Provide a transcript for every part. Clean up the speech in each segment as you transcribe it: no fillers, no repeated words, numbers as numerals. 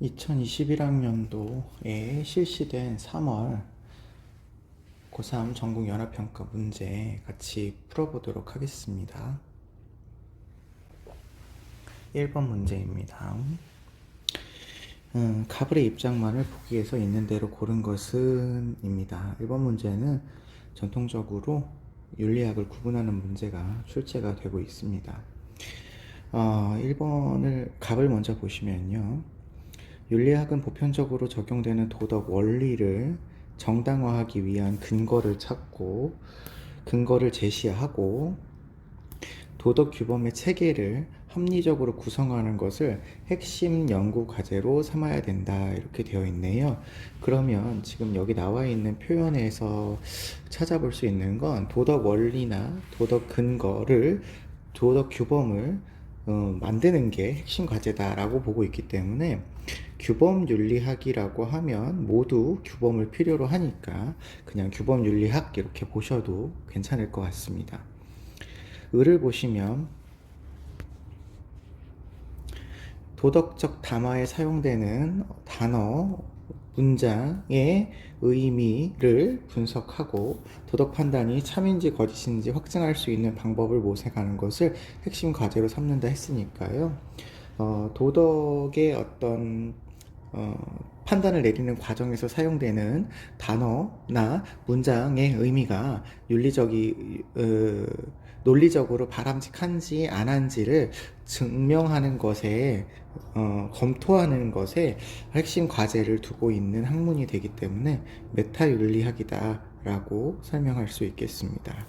2021학년도에 실시된 3월 고3 전국 연합평가 문제 같이 풀어보도록 하겠습니다. 1번 문제입니다. 가불의 입장만을 보기에서 있는 대로 고른 것은 입니다. 1번 문제는 전통적으로 윤리학을 구분하는 문제가 출제가 되고 있습니다. 1번을 갑을 먼저 보시면요. 윤리학은 보편적으로 적용되는 도덕 원리를 정당화하기 위한 근거를 찾고 근거를 제시하고 도덕 규범의 체계를 합리적으로 구성하는 것을 핵심 연구 과제로 삼아야 된다, 이렇게 되어 있네요. 그러면 지금 여기 나와 있는 표현에서 찾아볼 수 있는 건 도덕 원리나 도덕 근거를, 도덕 규범을 만드는 게 핵심 과제다라고 보고 있기 때문에 규범윤리학이라고 하면 모두 규범을 필요로 하니까 그냥 규범윤리학 이렇게 보셔도 괜찮을 것 같습니다. 을을 보시면 도덕적 담화에 사용되는 단어, 문장의 의미를 분석하고 도덕 판단이 참인지 거짓인지 확증할 수 있는 방법을 모색하는 것을 핵심 과제로 삼는다 했으니까요. 도덕의 어떤 판단을 내리는 과정에서 사용되는 단어나 문장의 의미가 논리적으로 바람직한지 안 한지를 증명하는 것에 검토하는 것에 핵심 과제를 두고 있는 학문이 되기 때문에 메타윤리학이다 라고 설명할 수 있겠습니다.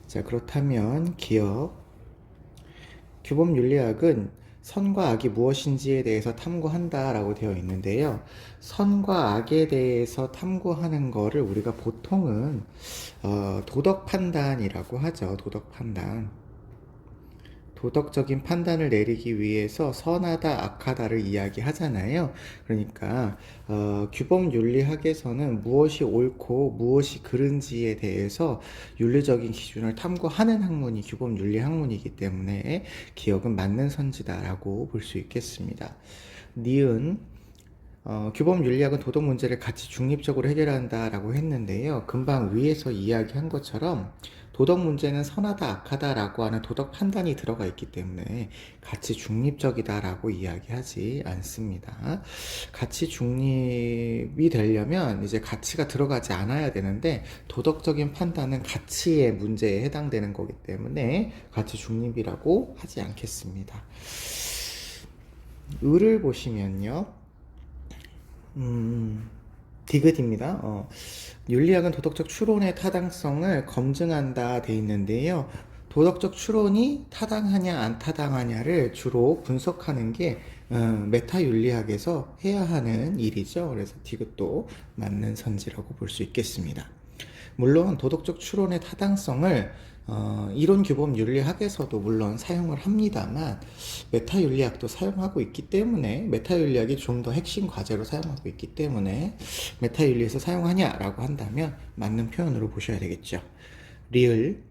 자, 그렇다면 규범윤리학은 선과 악이 무엇인지에 대해서 탐구한다 라고 되어 있는데요. 선과 악에 대해서 탐구하는 거를 우리가 보통은 도덕 판단이라고 하죠. 도덕 판단. 도덕적인 판단을 내리기 위해서 선하다, 악하다를 이야기하잖아요. 그러니까 규범윤리학에서는 무엇이 옳고 무엇이 그른지에 대해서 윤리적인 기준을 탐구하는 학문이 규범윤리학문이기 때문에 기억은 맞는 선지다라고 볼 수 있겠습니다. 니은 규범윤리학은 도덕 문제를 같이 중립적으로 해결한다라고 했는데요. 금방 위에서 이야기한 것처럼 도덕 문제는 선하다, 악하다라고 하는 도덕 판단이 들어가 있기 때문에 같이 중립적이다라고 이야기하지 않습니다. 같이 중립이 되려면 이제 가치가 들어가지 않아야 되는데 도덕적인 판단은 가치의 문제에 해당되는 거기 때문에 같이 중립이라고 하지 않겠습니다. 을을 보시면요. 디귿입니다. 윤리학은 도덕적 추론의 타당성을 검증한다 돼 있는데요. 도덕적 추론이 타당하냐 안 타당하냐를 주로 분석하는 게 메타윤리학에서 해야 하는 일이죠. 그래서 디귿도 맞는 선지라고 볼 수 있겠습니다. 물론 도덕적 추론의 타당성을 이론 규범 윤리학에서도 물론 사용을 합니다만 메타윤리학도 사용하고 있기 때문에 메타윤리학이 좀 더 핵심 과제로 사용하고 있기 때문에 메타윤리에서 사용하냐라고 한다면 맞는 표현으로 보셔야 되겠죠. 리을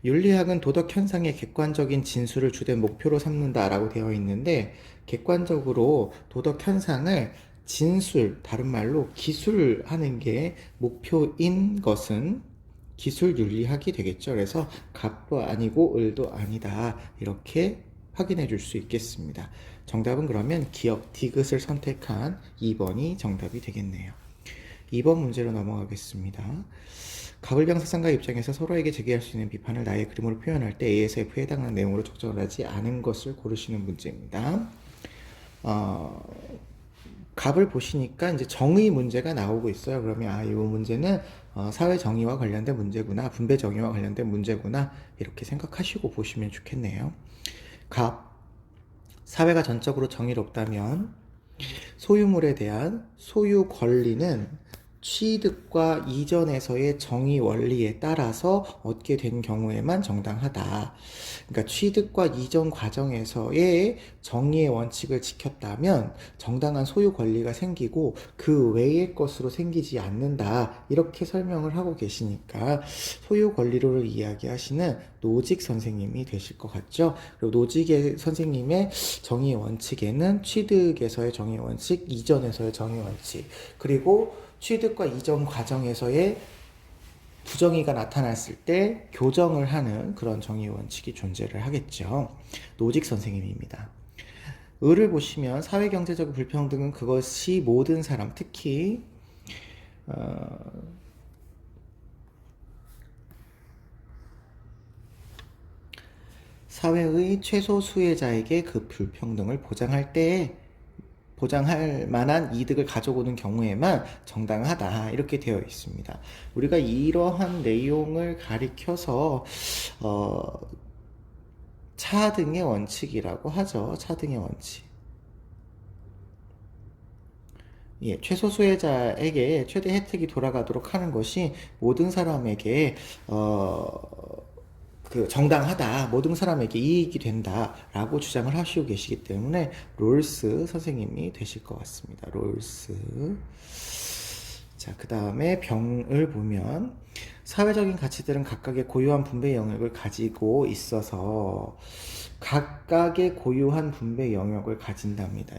윤리학은 도덕 현상의 객관적인 진술을 주된 목표로 삼는다라고 되어 있는데 객관적으로 도덕 현상을 진술, 다른 말로 기술하는 게 목표인 것은 기술윤리학이 되겠죠. 그래서 갑도 아니고 을도 아니다, 이렇게 확인해 줄 수 있겠습니다. 정답은 그러면 기억 디귿을 선택한 2번이 정답이 되겠네요. 2번 문제로 넘어가겠습니다. 가불병 사상가 입장에서 서로에게 제기할 수 있는 비판을 나의 그림으로 표현할 때 A에서 F에 해당하는 내용으로 적절을 하지 않은 것을 고르시는 문제입니다. 갑을 보시니까 이제 정의 문제가 나오고 있어요. 그러면 이 문제는 사회 정의와 관련된 문제구나, 분배 정의와 관련된 문제구나, 이렇게 생각하시고 보시면 좋겠네요. 갑, 사회가 전적으로 정의롭다면 소유물에 대한 소유 권리는 취득과 이전에서의 정의 원리에 따라서 얻게 된 경우에만 정당하다. 그러니까 취득과 이전 과정에서의 정의의 원칙을 지켰다면 정당한 소유 권리가 생기고 그 외의 것으로 생기지 않는다. 이렇게 설명을 하고 계시니까 소유 권리를 이야기하시는 노직 선생님이 되실 것 같죠? 그리고 노직의 선생님의 정의의 원칙에는 취득에서의 정의의 원칙, 이전에서의 정의의 원칙, 그리고 취득과 이전 과정에서의 부정의가 나타났을 때 교정을 하는 그런 정의 원칙이 존재를 하겠죠. 노직 선생님입니다. 을을 보시면 사회경제적 불평등은 그것이 모든 사람, 특히 사회의 최소 수혜자에게 그 불평등을 보장할 만한 이득을 가져오는 경우에만 정당하다 이렇게 되어 있습니다. 우리가 이러한 내용을 가리켜서 차등의 원칙이라고 하죠. 차등의 원칙. 예, 최소 수혜자에게 최대 혜택이 돌아가도록 하는 것이 모든 사람에게 정당하다, 모든 사람에게 이익이 된다라고 주장을 하시고 계시기 때문에 롤스 선생님이 되실 것 같습니다. 롤스. 자, 그 다음에 병을 보면 사회적인 가치들은 각각의 고유한 분배 영역을 가지고 있어서 각각의 고유한 분배 영역을 가진답니다.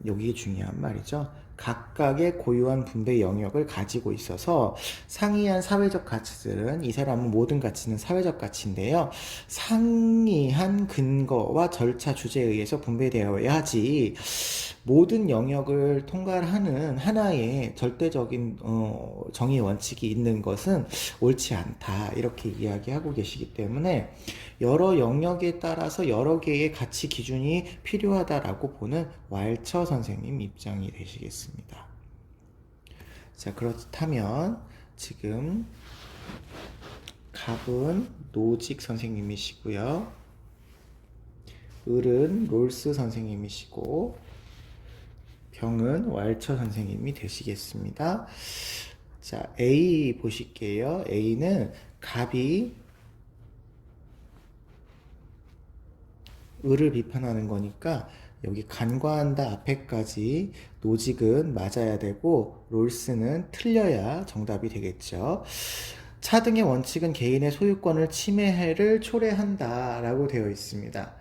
여기 중요한 말이죠. 각각의 고유한 분배 영역을 가지고 있어서 상이한 사회적 가치들은, 이 사람은 모든 가치는 사회적 가치인데요. 상이한 근거와 절차 주제에 의해서 분배되어야 하지 모든 영역을 통괄하는 하나의 절대적인 정의 원칙이 있는 것은 옳지 않다. 이렇게 이야기하고 계시기 때문에 여러 영역에 따라서 여러 개의 가치 기준이 필요하다라고 보는 왈처 선생님 입장이 되시겠습니다. 자, 그렇다면 지금 갑은 노직 선생님이시고요. 을은 롤스 선생님이시고 병은 왈처 선생님이 되시겠습니다. 자, A 보실게요. A는 갑이 을을 비판하는 거니까 여기 간과한다 앞에까지 노직은 맞아야 되고 롤스는 틀려야 정답이 되겠죠. 차등의 원칙은 개인의 소유권을 침해를 초래한다 라고 되어 있습니다.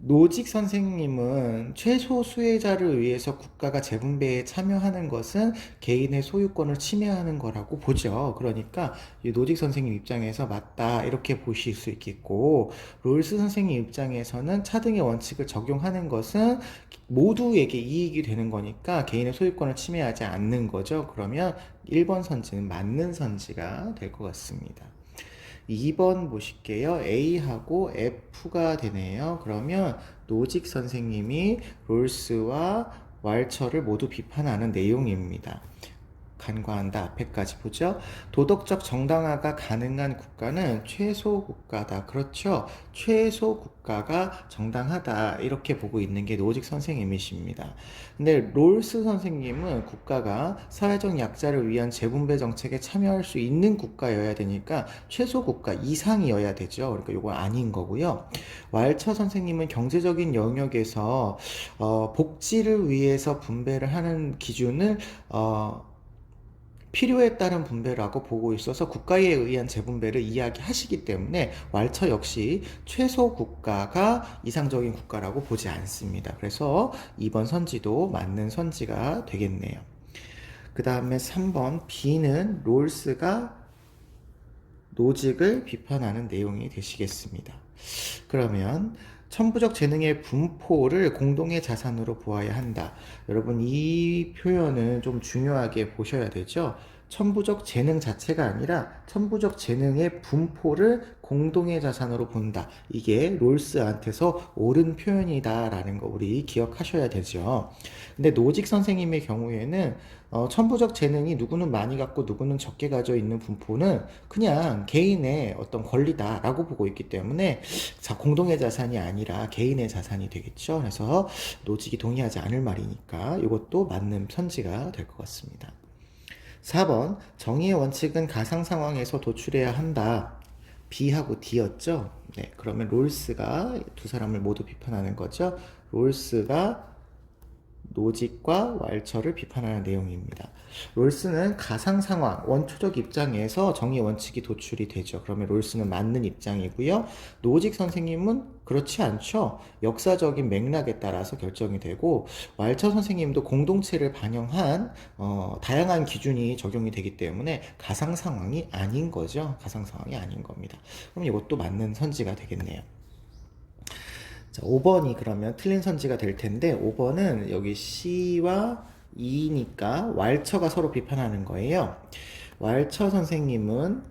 노직 선생님은 최소 수혜자를 위해서 국가가 재분배에 참여하는 것은 개인의 소유권을 침해하는 거라고 보죠. 그러니까 이 노직 선생님 입장에서 맞다 이렇게 보실 수 있겠고, 롤스 선생님 입장에서는 차등의 원칙을 적용하는 것은 모두에게 이익이 되는 거니까 개인의 소유권을 침해하지 않는 거죠. 그러면 1번 선지는 맞는 선지가 될 것 같습니다. 2번 보실게요. A하고 F가 되네요. 그러면 노직 선생님이 롤스와 왈처를 모두 비판하는 내용입니다. 간과한다 앞에까지 보죠. 도덕적 정당화가 가능한 국가는 최소 국가다. 그렇죠. 최소 국가가 정당하다 이렇게 보고 있는 게 노직 선생님이십니다. 근데 롤스 선생님은 국가가 사회적 약자를 위한 재분배 정책에 참여할 수 있는 국가여야 되니까 최소 국가 이상이어야 되죠. 그러니까 이거 아닌 거고요. 왈처 선생님은 경제적인 영역에서 복지를 위해서 분배를 하는 기준을 필요에 따른 분배라고 보고 있어서 국가에 의한 재분배를 이야기하시기 때문에 왈처 역시 최소 국가가 이상적인 국가라고 보지 않습니다. 그래서 2번 선지도 맞는 선지가 되겠네요. 그 다음에 3번 B는 롤스가 노직을 비판하는 내용이 되시겠습니다. 그러면 천부적 재능의 분포를 공동의 자산으로 보아야 한다. 여러분 이 표현은 좀 중요하게 보셔야 되죠. 천부적 재능 자체가 아니라 천부적 재능의 분포를 공동의 자산으로 본다. 이게 롤스한테서 옳은 표현이다라는 거 우리 기억하셔야 되죠. 근데 노직 선생님의 경우에는 천부적 재능이 누구는 많이 갖고 누구는 적게 가져 있는 분포는 그냥 개인의 어떤 권리다라고 보고 있기 때문에 자, 공동의 자산이 아니라 개인의 자산이 되겠죠. 그래서 노직이 동의하지 않을 말이니까 이것도 맞는 편지가 될 것 같습니다. 4번 정의의 원칙은 가상 상황에서 도출해야 한다. B하고 D였죠. 네, 그러면 롤스가 두 사람을 모두 비판하는 거죠. 롤스가 노직과 왈처를 비판하는 내용입니다. 롤스는 가상 상황, 원초적 입장에서 정의 원칙이 도출이 되죠. 그러면 롤스는 맞는 입장이고요. 노직 선생님은 그렇지 않죠. 역사적인 맥락에 따라서 결정이 되고 왈처 선생님도 공동체를 반영한 다양한 기준이 적용이 되기 때문에 가상 상황이 아닌 거죠. 가상 상황이 아닌 겁니다. 그럼 이것도 맞는 선지가 되겠네요. 자, 5번이 그러면 틀린 선지가 될 텐데 5번은 여기 C와 E니까 왈처가 서로 비판하는 거예요. 왈처 선생님은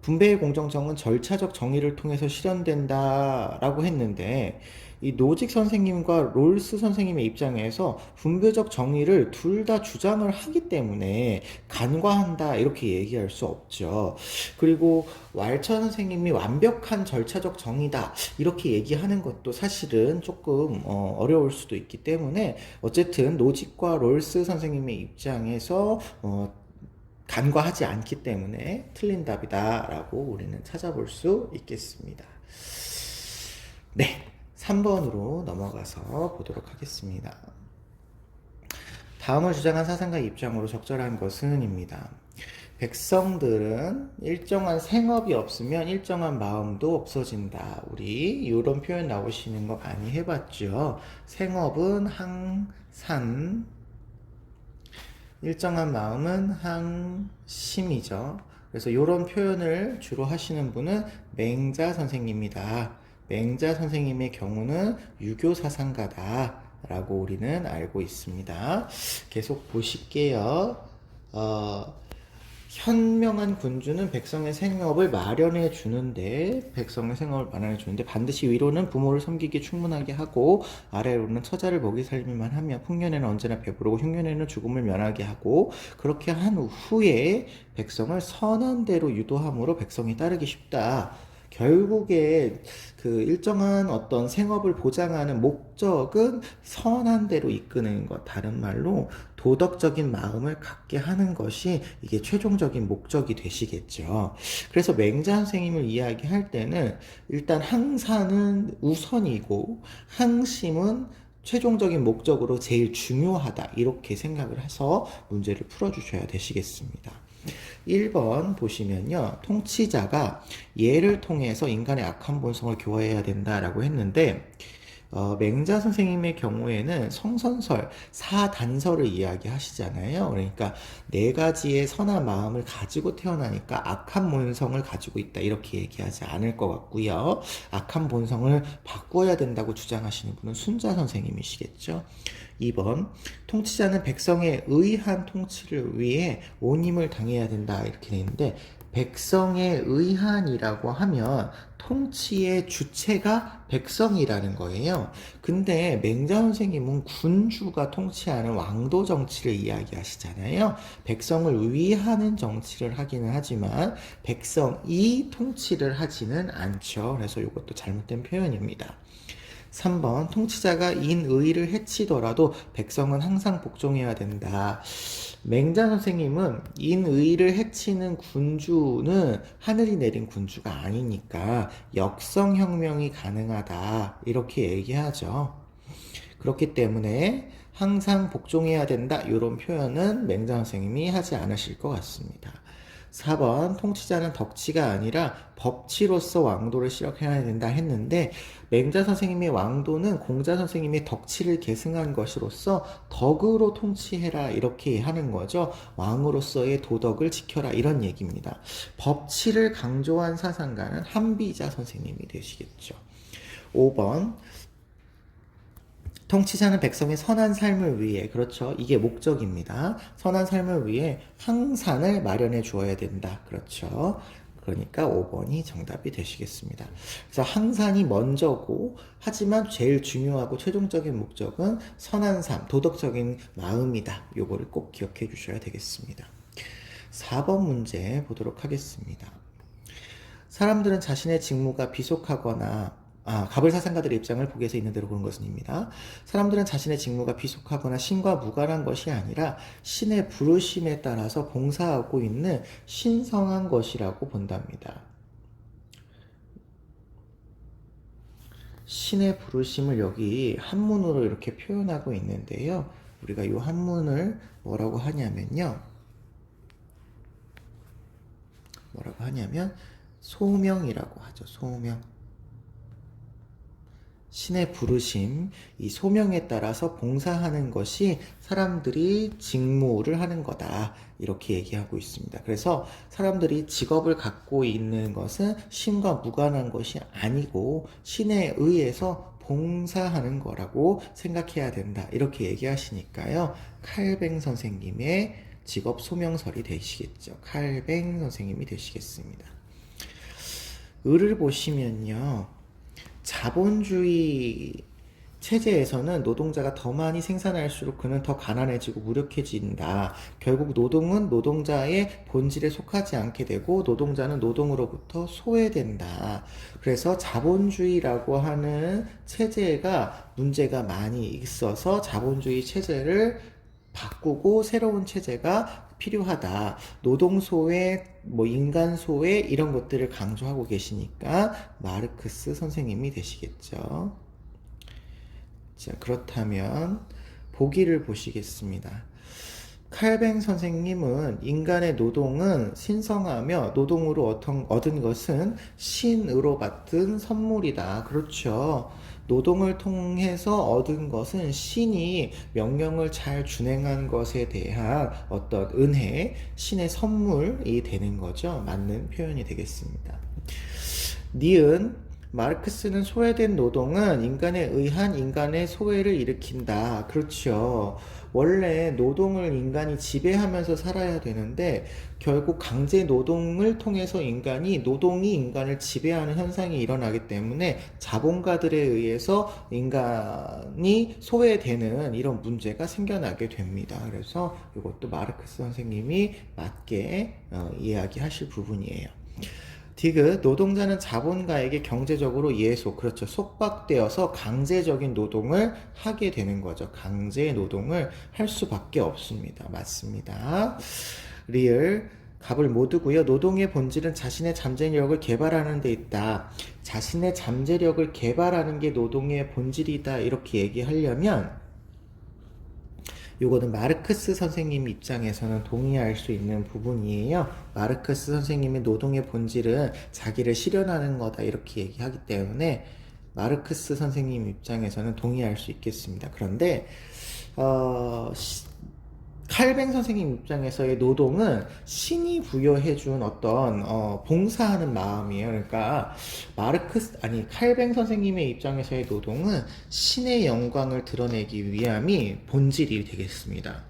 분배의 공정성은 절차적 정의를 통해서 실현된다라고 했는데 이 노직 선생님과 롤스 선생님의 입장에서 분배적 정의를 둘 다 주장을 하기 때문에 간과한다 이렇게 얘기할 수 없죠. 그리고 왈처 선생님이 완벽한 절차적 정의다 이렇게 얘기하는 것도 사실은 조금 어려울 수도 있기 때문에 어쨌든 노직과 롤스 선생님의 입장에서 간과하지 않기 때문에 틀린 답이다 라고 우리는 찾아볼 수 있겠습니다. 네, 3번으로 넘어가서 보도록 하겠습니다. 다음을 주장한 사상가의 입장으로 적절한 것은 입니다. 백성들은 일정한 생업이 없으면 일정한 마음도 없어진다. 우리 이런 표현 나오시는 거 많이 해봤죠. 생업은 항산, 일정한 마음은 항심이죠. 그래서 이런 표현을 주로 하시는 분은 맹자 선생님이다. 맹자 선생님의 경우는 유교 사상가다 라고 우리는 알고 있습니다. 계속 보실게요. 현명한 군주는 백성의 생업을 마련해 주는데 반드시 위로는 부모를 섬기기 충분하게 하고 아래로는 처자를 먹이 살림만 하며 풍년에는 언제나 배부르고 흉년에는 죽음을 면하게 하고 그렇게 한 후에 백성을 선한 대로 유도함으로 백성이 따르기 쉽다. 결국에 그 일정한 어떤 생업을 보장하는 목적은 선한 대로 이끄는 것, 다른 말로 도덕적인 마음을 갖게 하는 것이 이게 최종적인 목적이 되시겠죠. 그래서 맹자 선생님을 이야기할 때는 일단 항사는 우선이고 항심은 최종적인 목적으로 제일 중요하다 이렇게 생각을 해서 문제를 풀어주셔야 되시겠습니다. 1번 보시면요. 통치자가 예를 통해서 인간의 악한 본성을 교화해야 된다라고 했는데 맹자 선생님의 경우에는 성선설, 사단설을 이야기하시잖아요. 그러니까 네 가지의 선한 마음을 가지고 태어나니까 악한 본성을 가지고 있다 이렇게 얘기하지 않을 것 같고요. 악한 본성을 바꿔야 된다고 주장하시는 분은 순자 선생님이시겠죠. 2번 통치자는 백성의 의한 통치를 위해 온 힘을 당해야 된다 이렇게 되어 있는데 백성의 의한이라고 하면 통치의 주체가 백성이라는 거예요. 근데 맹자 선생님은 군주가 통치하는 왕도 정치를 이야기하시잖아요. 백성을 위하는 정치를 하기는 하지만 백성이 통치를 하지는 않죠. 그래서 이것도 잘못된 표현입니다. 3번 통치자가 인의를 해치더라도 백성은 항상 복종해야 된다. 맹자 선생님은 인의를 해치는 군주는 하늘이 내린 군주가 아니니까 역성혁명이 가능하다 이렇게 얘기하죠. 그렇기 때문에 항상 복종해야 된다 이런 표현은 맹자 선생님이 하지 않으실 것 같습니다. 4번 통치자는 덕치가 아니라 법치로서 왕도를 실현해야 된다 했는데 맹자 선생님의 왕도는 공자 선생님의 덕치를 계승한 것으로서 덕으로 통치해라 이렇게 하는 거죠. 왕으로서의 도덕을 지켜라 이런 얘기입니다. 법치를 강조한 사상가는 한비자 선생님이 되시겠죠. 5번 통치자는 백성의 선한 삶을 위해, 그렇죠. 이게 목적입니다. 선한 삶을 위해 항산을 마련해 주어야 된다. 그렇죠. 그러니까 5번이 정답이 되시겠습니다. 그래서 항산이 먼저고, 하지만 제일 중요하고 최종적인 목적은 선한 삶, 도덕적인 마음이다. 요거를 꼭 기억해 주셔야 되겠습니다. 4번 문제 보도록 하겠습니다. 사람들은 자신의 직무가 비속하거나 가불사상가들의 입장을 보기에서 있는 대로 보는 것입니다. 사람들은 자신의 직무가 비속하거나 신과 무관한 것이 아니라 신의 부르심에 따라서 봉사하고 있는 신성한 것이라고 본답니다. 신의 부르심을 여기 한문으로 이렇게 표현하고 있는데요. 우리가 이 한문을 뭐라고 하냐면요. 소명이라고 하죠. 소명. 신의 부르심, 이 소명에 따라서 봉사하는 것이 사람들이 직무를 하는 거다. 이렇게 얘기하고 있습니다. 그래서 사람들이 직업을 갖고 있는 것은 신과 무관한 것이 아니고 신에 의해서 봉사하는 거라고 생각해야 된다. 이렇게 얘기하시니까요. 칼뱅 선생님의 직업 소명설이 되시겠죠. 칼뱅 선생님이 되시겠습니다. 을을 보시면요. 자본주의 체제에서는 노동자가 더 많이 생산할수록 그는 더 가난해지고 무력해진다. 결국 노동은 노동자의 본질에 속하지 않게 되고 노동자는 노동으로부터 소외된다. 그래서 자본주의라고 하는 체제가 문제가 많이 있어서 자본주의 체제를 바꾸고 새로운 체제가 필요하다. 노동소외, 인간소외 이런 것들을 강조하고 계시니까 마르크스 선생님이 되시겠죠. 자, 그렇다면 보기를 보시겠습니다. 칼뱅 선생님은 인간의 노동은 신성하며 노동으로 얻은 것은 신으로 받은 선물이다. 그렇죠. 노동을 통해서 얻은 것은 신이 명령을 잘 준행한 것에 대한 어떤 은혜, 신의 선물이 되는 거죠. 맞는 표현이 되겠습니다. 니은 마르크스는 소외된 노동은 인간에 의한 인간의 소외를 일으킨다. 그렇죠. 원래 노동을 인간이 지배하면서 살아야 되는데 결국 강제 노동을 통해서 노동이 인간을 지배하는 현상이 일어나기 때문에 자본가들에 의해서 인간이 소외되는 이런 문제가 생겨나게 됩니다. 그래서 이것도 마르크스 선생님이 맞게 이야기하실 부분이에요. 디귿, 노동자는 자본가에게 경제적으로 그렇죠. 속박되어서 강제적인 노동을 하게 되는 거죠. 강제 노동을 할 수밖에 없습니다. 맞습니다. 리을, 갑을 모두고요. 노동의 본질은 자신의 잠재력을 개발하는 데 있다. 자신의 잠재력을 개발하는 게 노동의 본질이다. 이렇게 얘기하려면 요거는 마르크스 선생님 입장에서는 동의할 수 있는 부분이에요. 마르크스 선생님의 노동의 본질은 자기를 실현하는 거다 이렇게 얘기하기 때문에 마르크스 선생님 입장에서는 동의할 수 있겠습니다. 그런데 칼뱅 선생님 입장에서의 노동은 신이 부여해준 어떤 봉사하는 마음이에요. 그러니까 칼뱅 선생님의 입장에서의 노동은 신의 영광을 드러내기 위함이 본질이 되겠습니다.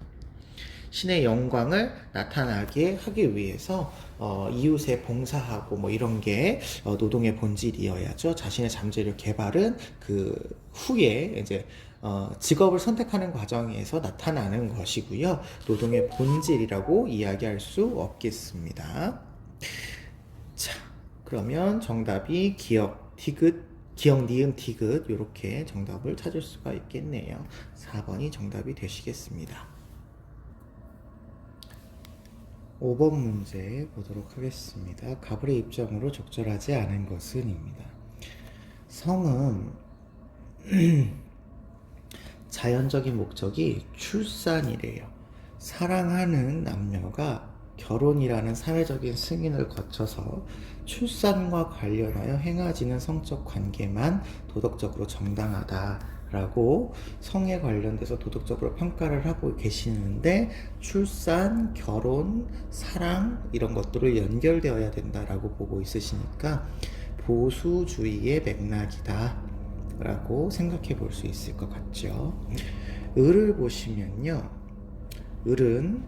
신의 영광을 나타나게 하기 위해서 이웃에 봉사하고 이런 게 노동의 본질이어야죠. 자신의 잠재력 개발은 그 후에 이제 직업을 선택하는 과정에서 나타나는 것이고요. 노동의 본질이라고 이야기할 수 없겠습니다. 자, 그러면 정답이 기억, 니은, 디귿 이렇게 정답을 찾을 수가 있겠네요. 4번이 정답이 되시겠습니다. 5번 문제 보도록 하겠습니다. 가불의 입장으로 적절하지 않은 것은입니다. 성은 자연적인 목적이 출산이래요. 사랑하는 남녀가 결혼이라는 사회적인 승인을 거쳐서 출산과 관련하여 행해지는 성적 관계만 도덕적으로 정당하다라고 성에 관련돼서 도덕적으로 평가를 하고 계시는데 출산, 결혼, 사랑 이런 것들을 연결되어야 된다라고 보고 있으시니까 보수주의의 맥락이다. 라고 생각해 볼 수 있을 것 같죠. 을을 보시면요. 을은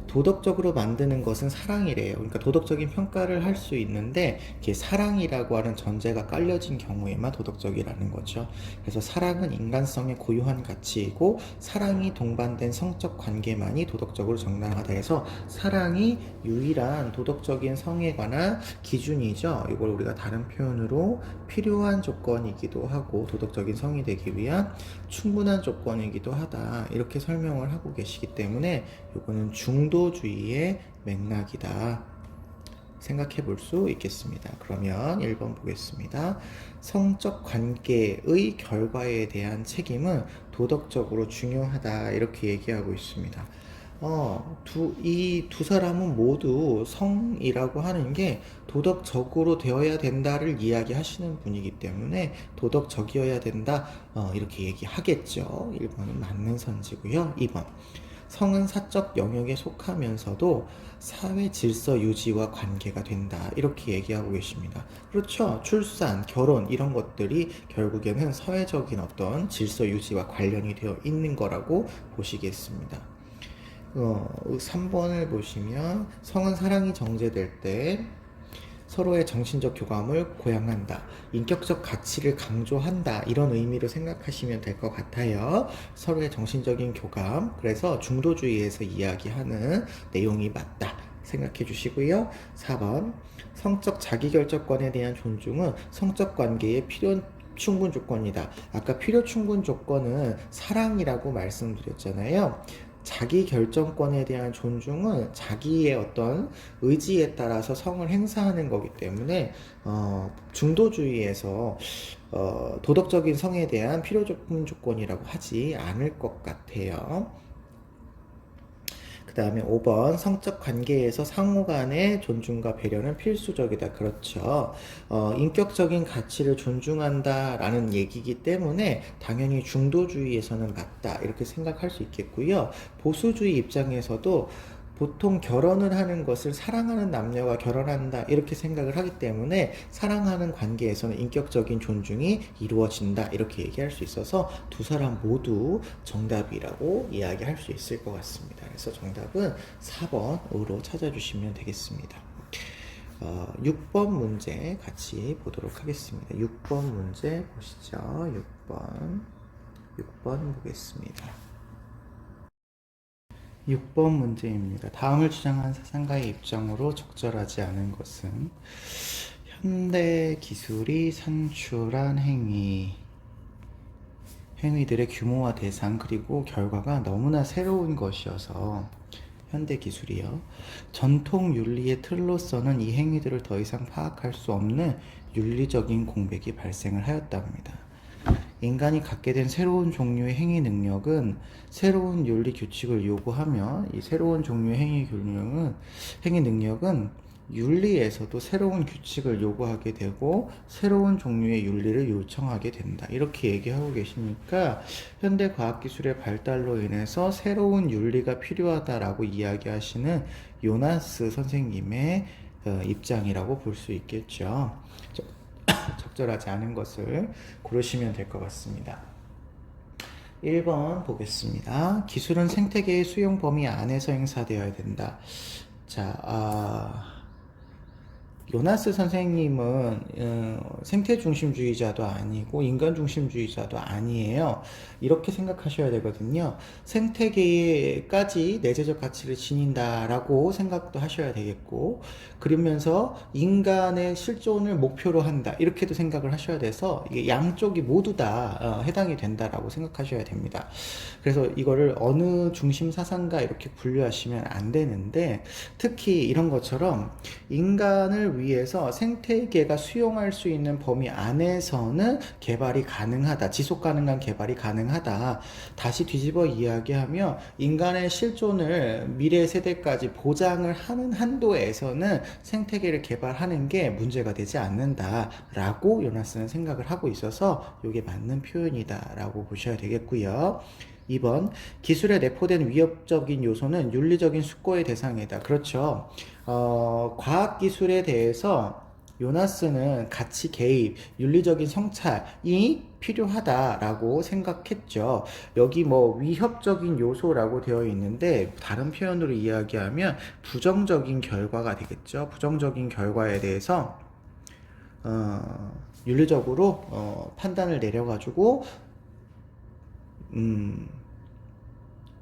도덕적으로 만드는 것은 사랑이래요. 그러니까 도덕적인 평가를 할 수 있는데 이게 사랑이라고 하는 전제가 깔려진 경우에만 도덕적이라는 거죠. 그래서 사랑은 인간성의 고유한 가치이고 사랑이 동반된 성적 관계만이 도덕적으로 정당하다 해서 사랑이 유일한 도덕적인 성에 관한 기준이죠. 이걸 우리가 다른 표현으로 필요한 조건이기도 하고 도덕적인 성이 되기 위한 충분한 조건이기도 하다 이렇게 설명을 하고 계시기 때문에 이거는 중도주의의 맥락이다 생각해 볼 수 있겠습니다. 그러면 1번 보겠습니다. 성적 관계의 결과에 대한 책임은 도덕적으로 중요하다 이렇게 얘기하고 있습니다. 이 두 사람은 모두 성이라고 하는 게 도덕적으로 되어야 된다를 이야기하시는 분이기 때문에 도덕적이어야 된다, 이렇게 얘기하겠죠. 1번은 맞는 선지고요. 2번. 성은 사적 영역에 속하면서도 사회 질서 유지와 관계가 된다. 이렇게 얘기하고 계십니다. 그렇죠. 출산, 결혼 이런 것들이 결국에는 사회적인 어떤 질서 유지와 관련이 되어 있는 거라고 보시겠습니다. 3번을 보시면 성은 사랑이 정제될 때 서로의 정신적 교감을 고양한다. 인격적 가치를 강조한다. 이런 의미로 생각하시면 될 것 같아요. 서로의 정신적인 교감. 그래서 중도주의에서 이야기하는 내용이 맞다. 생각해 주시고요. 4번. 성적 자기결정권에 대한 존중은 성적 관계의 필요 충분 조건이다. 아까 필요 충분 조건은 사랑이라고 말씀드렸잖아요. 자기 결정권에 대한 존중은 자기의 어떤 의지에 따라서 성을 행사하는 거기 때문에 중도주의에서 도덕적인 성에 대한 필요 조건이라고 하지 않을 것 같아요. 그 다음에 5번 성적 관계에서 상호 간의 존중과 배려는 필수적이다. 그렇죠. 인격적인 가치를 존중한다 라는 얘기이기 때문에 당연히 중도주의에서는 맞다 이렇게 생각할 수 있겠고요. 보수주의 입장에서도 보통 결혼을 하는 것을 사랑하는 남녀가 결혼한다 이렇게 생각을 하기 때문에 사랑하는 관계에서는 인격적인 존중이 이루어진다 이렇게 얘기할 수 있어서 두 사람 모두 정답이라고 이야기할 수 있을 것 같습니다. 그래서 정답은 4번으로 찾아주시면 되겠습니다. 6번 문제 같이 보도록 하겠습니다. 6번 문제 보시죠. 6번 보겠습니다. 6번 문제입니다. 다음을 주장한 사상가의 입장으로 적절하지 않은 것은 현대 기술이 산출한 행위들의 규모와 대상 그리고 결과가 너무나 새로운 것이어서 현대 기술이요. 전통 윤리의 틀로서는 이 행위들을 더 이상 파악할 수 없는 윤리적인 공백이 발생을 하였답니다. 인간이 갖게 된 새로운 종류의 행위 능력은 새로운 윤리 규칙을 요구하며 이 새로운 종류의 행위 능력은 윤리에서도 새로운 규칙을 요구하게 되고 새로운 종류의 윤리를 요청하게 된다. 이렇게 얘기하고 계시니까 현대 과학기술의 발달로 인해서 새로운 윤리가 필요하다라고 이야기하시는 요나스 선생님의 입장이라고 볼 수 있겠죠. 적절하지 않은 것을 고르시면 될 것 같습니다. 1번 보겠습니다. 기술은 생태계의 수용 범위 안에서 행사되어야 된다. 자, 요나스 선생님은 생태 중심주의자도 아니고 인간 중심주의자도 아니에요. 이렇게 생각하셔야 되거든요. 생태계까지 내재적 가치를 지닌다라고 생각도 하셔야 되겠고, 그러면서 인간의 실존을 목표로 한다 이렇게도 생각을 하셔야 돼서 이게 양쪽이 모두 다 해당이 된다라고 생각하셔야 됩니다. 그래서 이거를 어느 중심 사상가 이렇게 분류하시면 안 되는데, 특히 이런 것처럼 인간을 위해서 생태계가 수용할 수 있는 범위 안에서는 개발이 가능하다, 지속 가능한 개발이 가능하다. 다시 뒤집어 이야기하면 인간의 실존을 미래 세대까지 보장을 하는 한도에서는 생태계를 개발하는 게 문제가 되지 않는다라고 요나스는 생각을 하고 있어서 이게 맞는 표현이다라고 보셔야 되겠고요. 2번, 기술에 내포된 위협적인 요소는 윤리적인 숙고의 대상이다. 그렇죠. 과학기술에 대해서 요나스는 가치 개입, 윤리적인 성찰이 필요하다라고 생각했죠. 여기 뭐 위협적인 요소라고 되어 있는데 다른 표현으로 이야기하면 부정적인 결과가 되겠죠. 부정적인 결과에 대해서 윤리적으로 판단을 내려가지고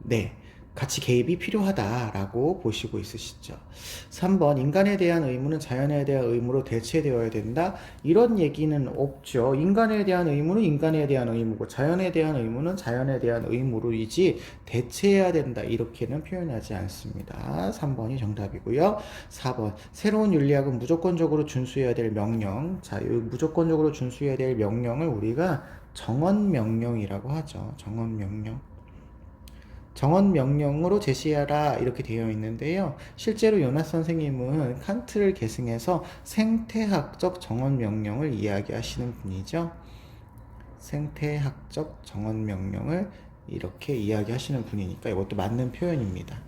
네, 가치 개입이 필요하다라고 보시고 있으시죠. 3번, 인간에 대한 의무는 자연에 대한 의무로 대체되어야 된다. 이런 얘기는 없죠. 인간에 대한 의무는 인간에 대한 의무고, 자연에 대한 의무는 자연에 대한 의무로이지 대체해야 된다. 이렇게는 표현하지 않습니다. 3번이 정답이고요. 4번, 새로운 윤리학은 무조건적으로 준수해야 될 명령. 자, 이 무조건적으로 준수해야 될 명령을 우리가 정언명령이라고 하죠. 정언명령. 정언명령으로 제시하라 이렇게 되어 있는데요. 실제로 요나스 선생님은 칸트를 계승해서 생태학적 정언명령을 이야기하시는 분이죠. 생태학적 정언명령을 이렇게 이야기하시는 분이니까 이것도 맞는 표현입니다.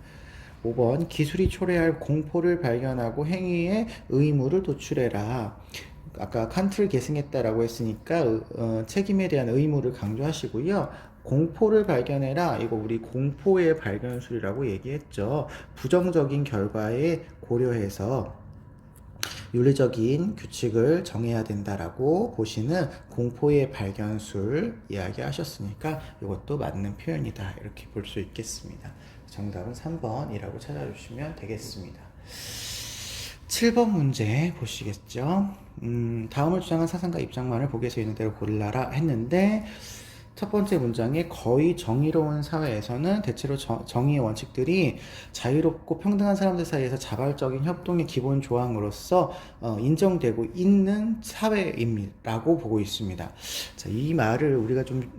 5번, 기술이 초래할 공포를 발견하고 행위의 의무를 도출해라. 아까 칸트를 계승했다라고 했으니까 책임에 대한 의무를 강조하시고요. 공포를 발견해라. 이거 우리 공포의 발견술이라고 얘기했죠. 부정적인 결과에 고려해서 윤리적인 규칙을 정해야 된다라고 보시는 공포의 발견술 이야기하셨으니까 이것도 맞는 표현이다. 이렇게 볼 수 있겠습니다. 정답은 3번이라고 찾아주시면 되겠습니다. 7번 문제 보시겠죠? 다음을 주장한 사상가 입장만을 보기에서 있는 대로 고르라 했는데 첫 번째 문장에 거의 정의로운 사회에서는 대체로 정의의 원칙들이 자유롭고 평등한 사람들 사이에서 자발적인 협동의 기본 조항으로서 인정되고 있는 사회입니다라고 보고 있습니다. 자, 이 말을 우리가 좀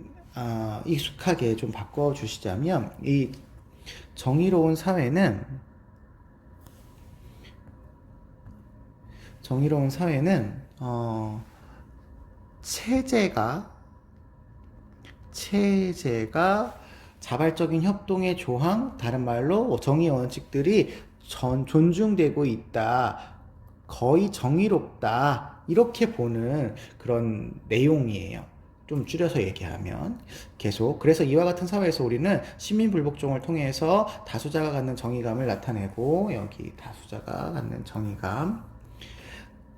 익숙하게 좀 바꿔주시자면 이 정의로운 사회는 체제가 자발적인 협동의 조항, 다른 말로 정의의 원칙들이 존중되고 있다, 거의 정의롭다, 이렇게 보는 그런 내용이에요. 좀 줄여서 얘기하면 계속 그래서 이와 같은 사회에서 우리는 시민불복종을 통해서 다수자가 갖는 정의감을 나타내고 여기 다수자가 갖는 정의감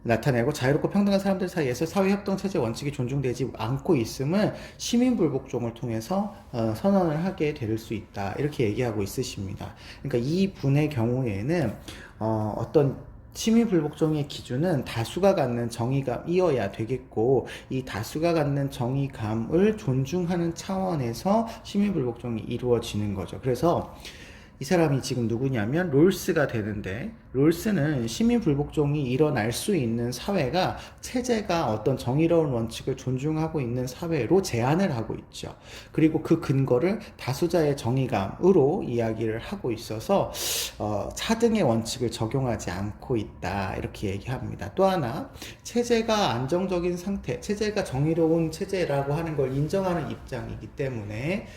나타내고 자유롭고 평등한 사람들 사이에서 사회협동체제 원칙이 존중되지 않고 있음을 시민불복종을 통해서 선언을 하게 될 수 있다. 이렇게 얘기하고 있으십니다. 그러니까 이 분의 경우에는 어떤 시민불복종의 기준은 다수가 갖는 정의감이어야 되겠고 이 다수가 갖는 정의감을 존중하는 차원에서 시민불복종이 이루어지는 거죠. 그래서 이 사람이 지금 누구냐면 롤스가 되는데 롤스는 시민불복종이 일어날 수 있는 사회가 체제가 어떤 정의로운 원칙을 존중하고 있는 사회로 제안을 하고 있죠. 그리고 그 근거를 다수자의 정의감으로 이야기를 하고 있어서 차등의 원칙을 적용하지 않고 있다 이렇게 얘기합니다. 또 하나 체제가 안정적인 상태, 체제가 정의로운 체제라고 하는 걸 인정하는 입장이기 때문에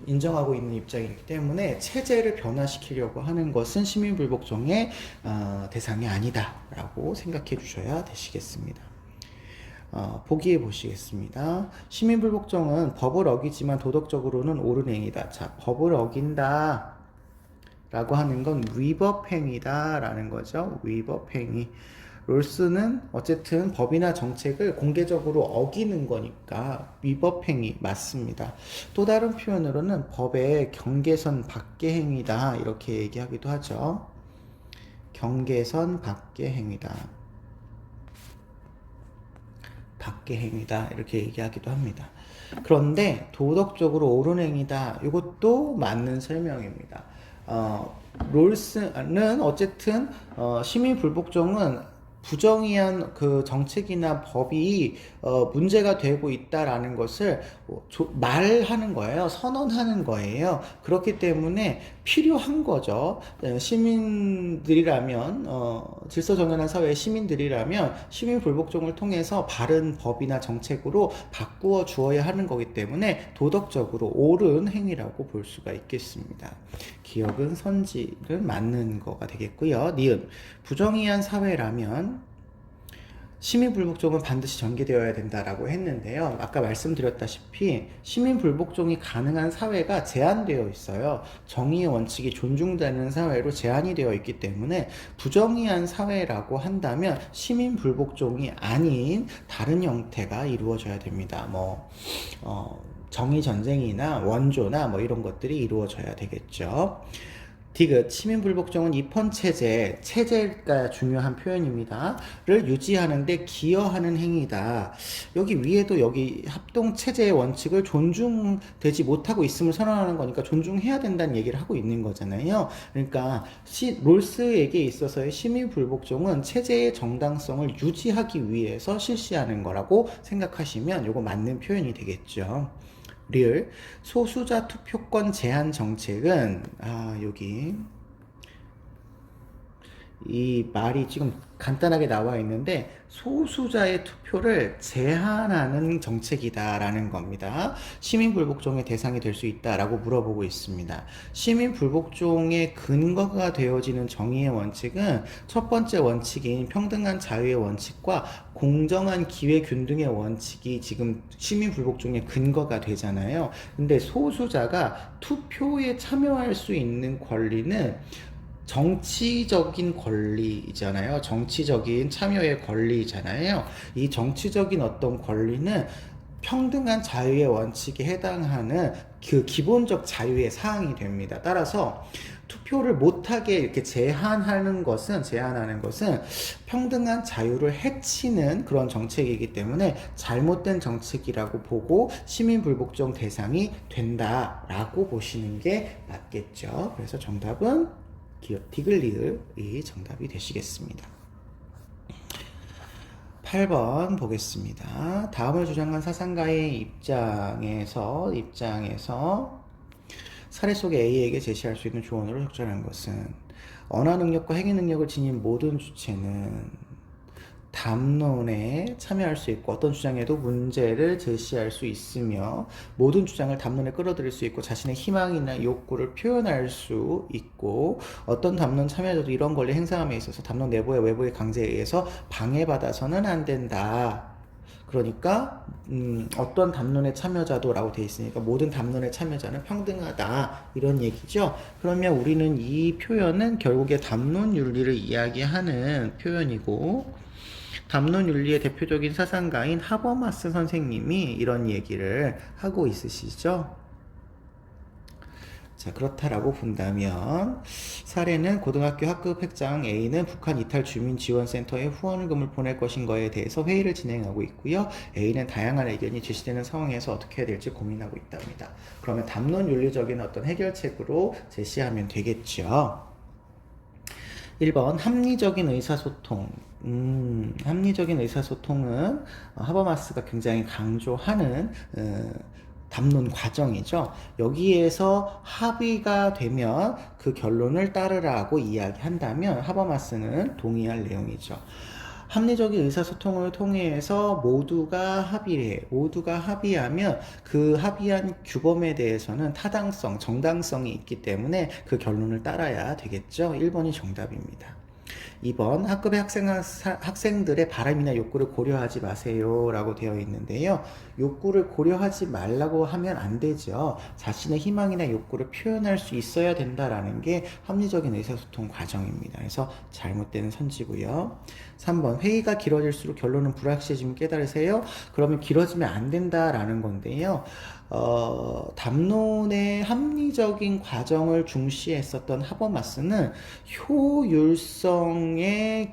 인정하고 있는 입장이기 때문에 체제를 변화시키려고 하는 것은 시민불복종의 대상이 아니다 라고 생각해 주셔야 되시겠습니다. 보기에 보시겠습니다. 시민불복종은 법을 어기지만 도덕적으로는 옳은 행위다. 자, 법을 어긴다 라고 하는 건 위법행위다 라는 거죠. 위법행위. 롤스는 어쨌든 법이나 정책을 공개적으로 어기는 거니까 위법행위 맞습니다. 또 다른 표현으로는 법의 경계선 밖의 행위다 이렇게 얘기하기도 하죠. 경계선 밖의 행위다. 밖의 행위다 이렇게 얘기하기도 합니다. 그런데 도덕적으로 옳은 행위다 이것도 맞는 설명입니다. 롤스는 어쨌든 시민불복종은 부정의한 그 정책이나 법이 문제가 되고 있다라는 것을 말하는 거예요. 선언하는 거예요. 그렇기 때문에 필요한 거죠. 시민들이라면 질서 정연한 사회의 시민들이라면 시민불복종을 통해서 바른 법이나 정책으로 바꾸어 주어야 하는 거기 때문에 도덕적으로 옳은 행위라고 볼 수가 있겠습니다. 기억은 선지를 맞는 거가 되겠고요. 니은 부정의한 사회라면 시민불복종은 반드시 전개되어야 된다라고 했는데요. 아까 말씀드렸다시피 시민불복종이 가능한 사회가 제한되어 있어요. 정의의 원칙이 존중되는 사회로 제한이 되어 있기 때문에 부정의한 사회라고 한다면 시민불복종이 아닌 다른 형태가 이루어져야 됩니다. 정의전쟁이나 원조나 이런 것들이 이루어져야 되겠죠. 디귿, 시민불복종은 체제가 중요한 표현입니다. 를 유지하는데 기여하는 행위다. 여기 위에도 여기 합동체제의 원칙을 존중되지 못하고 있음을 선언하는 거니까 존중해야 된다는 얘기를 하고 있는 거잖아요. 그러니까 롤스에게 있어서의 시민불복종은 체제의 정당성을 유지하기 위해서 실시하는 거라고 생각하시면 이거 맞는 표현이 되겠죠. 리을 소수자 투표권 제한 정책은 여기 이 말이 지금 간단하게 나와 있는데 소수자의 투표를 제한하는 정책이다라는 겁니다. 시민불복종의 대상이 될 수 있다라고 물어보고 있습니다. 시민불복종의 근거가 되어지는 정의의 원칙은 첫 번째 원칙인 평등한 자유의 원칙과 공정한 기회균등의 원칙이 지금 시민불복종의 근거가 되잖아요. 근데 소수자가 투표에 참여할 수 있는 권리는 정치적인 권리잖아요. 정치적인 참여의 권리잖아요. 이 정치적인 어떤 권리는 평등한 자유의 원칙에 해당하는 그 기본적 자유의 사항이 됩니다. 따라서 투표를 못하게 이렇게 제한하는 것은 평등한 자유를 해치는 그런 정책이기 때문에 잘못된 정책이라고 보고 시민불복종 대상이 된다라고 보시는 게 맞겠죠. 그래서 정답은 디귿리을이 정답이 되시겠습니다. 8번 보겠습니다. 다음을 주장한 사상가의 입장에서 사례 속에 A에게 제시할 수 있는 조언으로 적절한 것은 언어 능력과 행위 능력을 지닌 모든 주체는 담론에 참여할 수 있고 어떤 주장에도 문제를 제시할 수 있으며 모든 주장을 담론에 끌어들일 수 있고 자신의 희망이나 욕구를 표현할 수 있고 어떤 담론 참여자도 이런 권리 행사함에 있어서 담론 내부의 외부의 강제에 의해서 방해받아서는 안 된다. 그러니까 어떤 담론의 참여자도 라고 되어 있으니까 모든 담론의 참여자는 평등하다 이런 얘기죠. 그러면 우리는 이 표현은 결국에 담론 윤리를 이야기하는 표현이고 담론 윤리의 대표적인 사상가인 하버마스 선생님이 이런 얘기를 하고 있으시죠. 자, 그렇다라고 본다면 사례는 고등학교 학급 학장 A는 북한 이탈 주민 지원센터에 후원금을 보낼 것인 거에 대해서 회의를 진행하고 있고요. A는 다양한 의견이 제시되는 상황에서 어떻게 해야 될지 고민하고 있답니다. 그러면 담론 윤리적인 어떤 해결책으로 제시하면 되겠죠. 1번 합리적인 의사소통. 합리적인 의사소통은 하버마스가 굉장히 강조하는 담론 과정이죠. 여기에서 합의가 되면 그 결론을 따르라고 이야기한다면 하버마스는 동의할 내용이죠. 합리적인 의사소통을 통해서 모두가 합의하면 그 합의한 규범에 대해서는 타당성, 정당성이 있기 때문에 그 결론을 따라야 되겠죠. 1번이 정답입니다. 2번 학급의 학생들의 바람이나 욕구를 고려하지 마세요 라고 되어 있는데요. 욕구를 고려하지 말라고 하면 안 되죠. 자신의 희망이나 욕구를 표현할 수 있어야 된다라는 게 합리적인 의사소통 과정입니다. 그래서 잘못된 선지고요. 3번 회의가 길어질수록 결론은 불확실해짐을 깨달으세요. 그러면 길어지면 안 된다라는 건데요. 담론의 합리적인 과정을 중시했었던 하버마스는 효율성에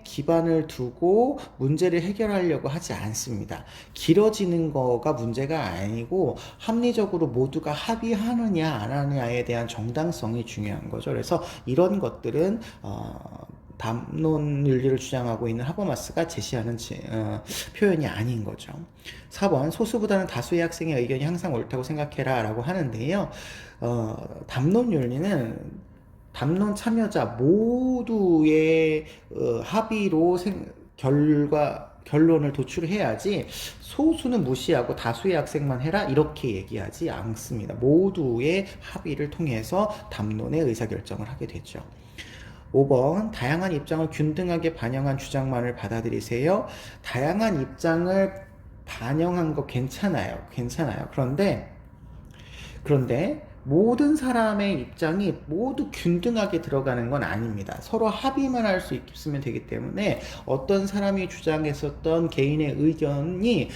기반을 두고 문제를 해결하려고 하지 않습니다. 길어지는 거가 문제가 아니고 합리적으로 모두가 합의하느냐 안 하느냐에 대한 정당성이 중요한 거죠. 그래서 이런 것들은 담론 윤리를 주장하고 있는 하버마스가 제시하는 표현이 아닌 거죠. 4번 소수보다는 다수의 학생의 의견이 항상 옳다고 생각해라 라고 하는데요. 담론 윤리는 담론 참여자 모두의 합의로 결론을 도출해야지 소수는 무시하고 다수의 학생만 해라 이렇게 얘기하지 않습니다. 모두의 합의를 통해서 담론의 의사결정을 하게 되죠. 5번 다양한 입장을 균등하게 반영한 주장만을 받아들이세요. 다양한 입장을 반영한 거 괜찮아요. 괜찮아요. 그런데 모든 사람의 입장이 모두 균등하게 들어가는 건 아닙니다. 서로 합의만 할 수 있으면 되기 때문에 어떤 사람이 주장했었던 개인의 의견이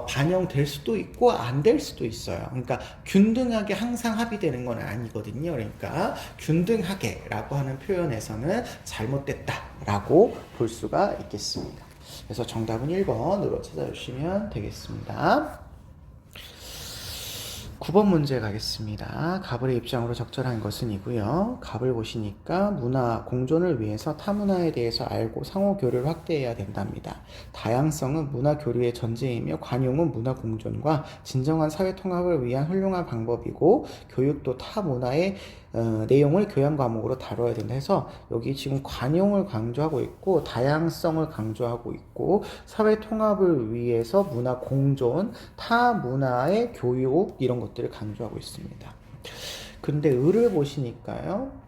반영될 수도 있고 안 될 수도 있어요. 그러니까 균등하게 항상 합의되는 건 아니거든요. 그러니까 균등하게라고 하는 표현에서는 잘못됐다라고 볼 수가 있겠습니다. 그래서 정답은 1번으로 찾아주시면 되겠습니다. 9번 문제 가겠습니다. 갑을의 입장으로 적절한 것은 이고요. 갑을 보시니까 문화, 공존을 위해서 타 문화에 대해서 알고 상호 교류를 확대해야 된답니다. 다양성은 문화 교류의 전제이며 관용은 문화 공존과 진정한 사회 통합을 위한 훌륭한 방법이고 교육도 타 문화의 내용을 교양 과목으로 다뤄야 된다 해서 여기 지금 관용을 강조하고 있고 다양성을 강조하고 있고 사회 통합을 위해서 문화 공존, 타 문화의 교육 이런 것들을 강조하고 있습니다. 근데 을을 보시니까요.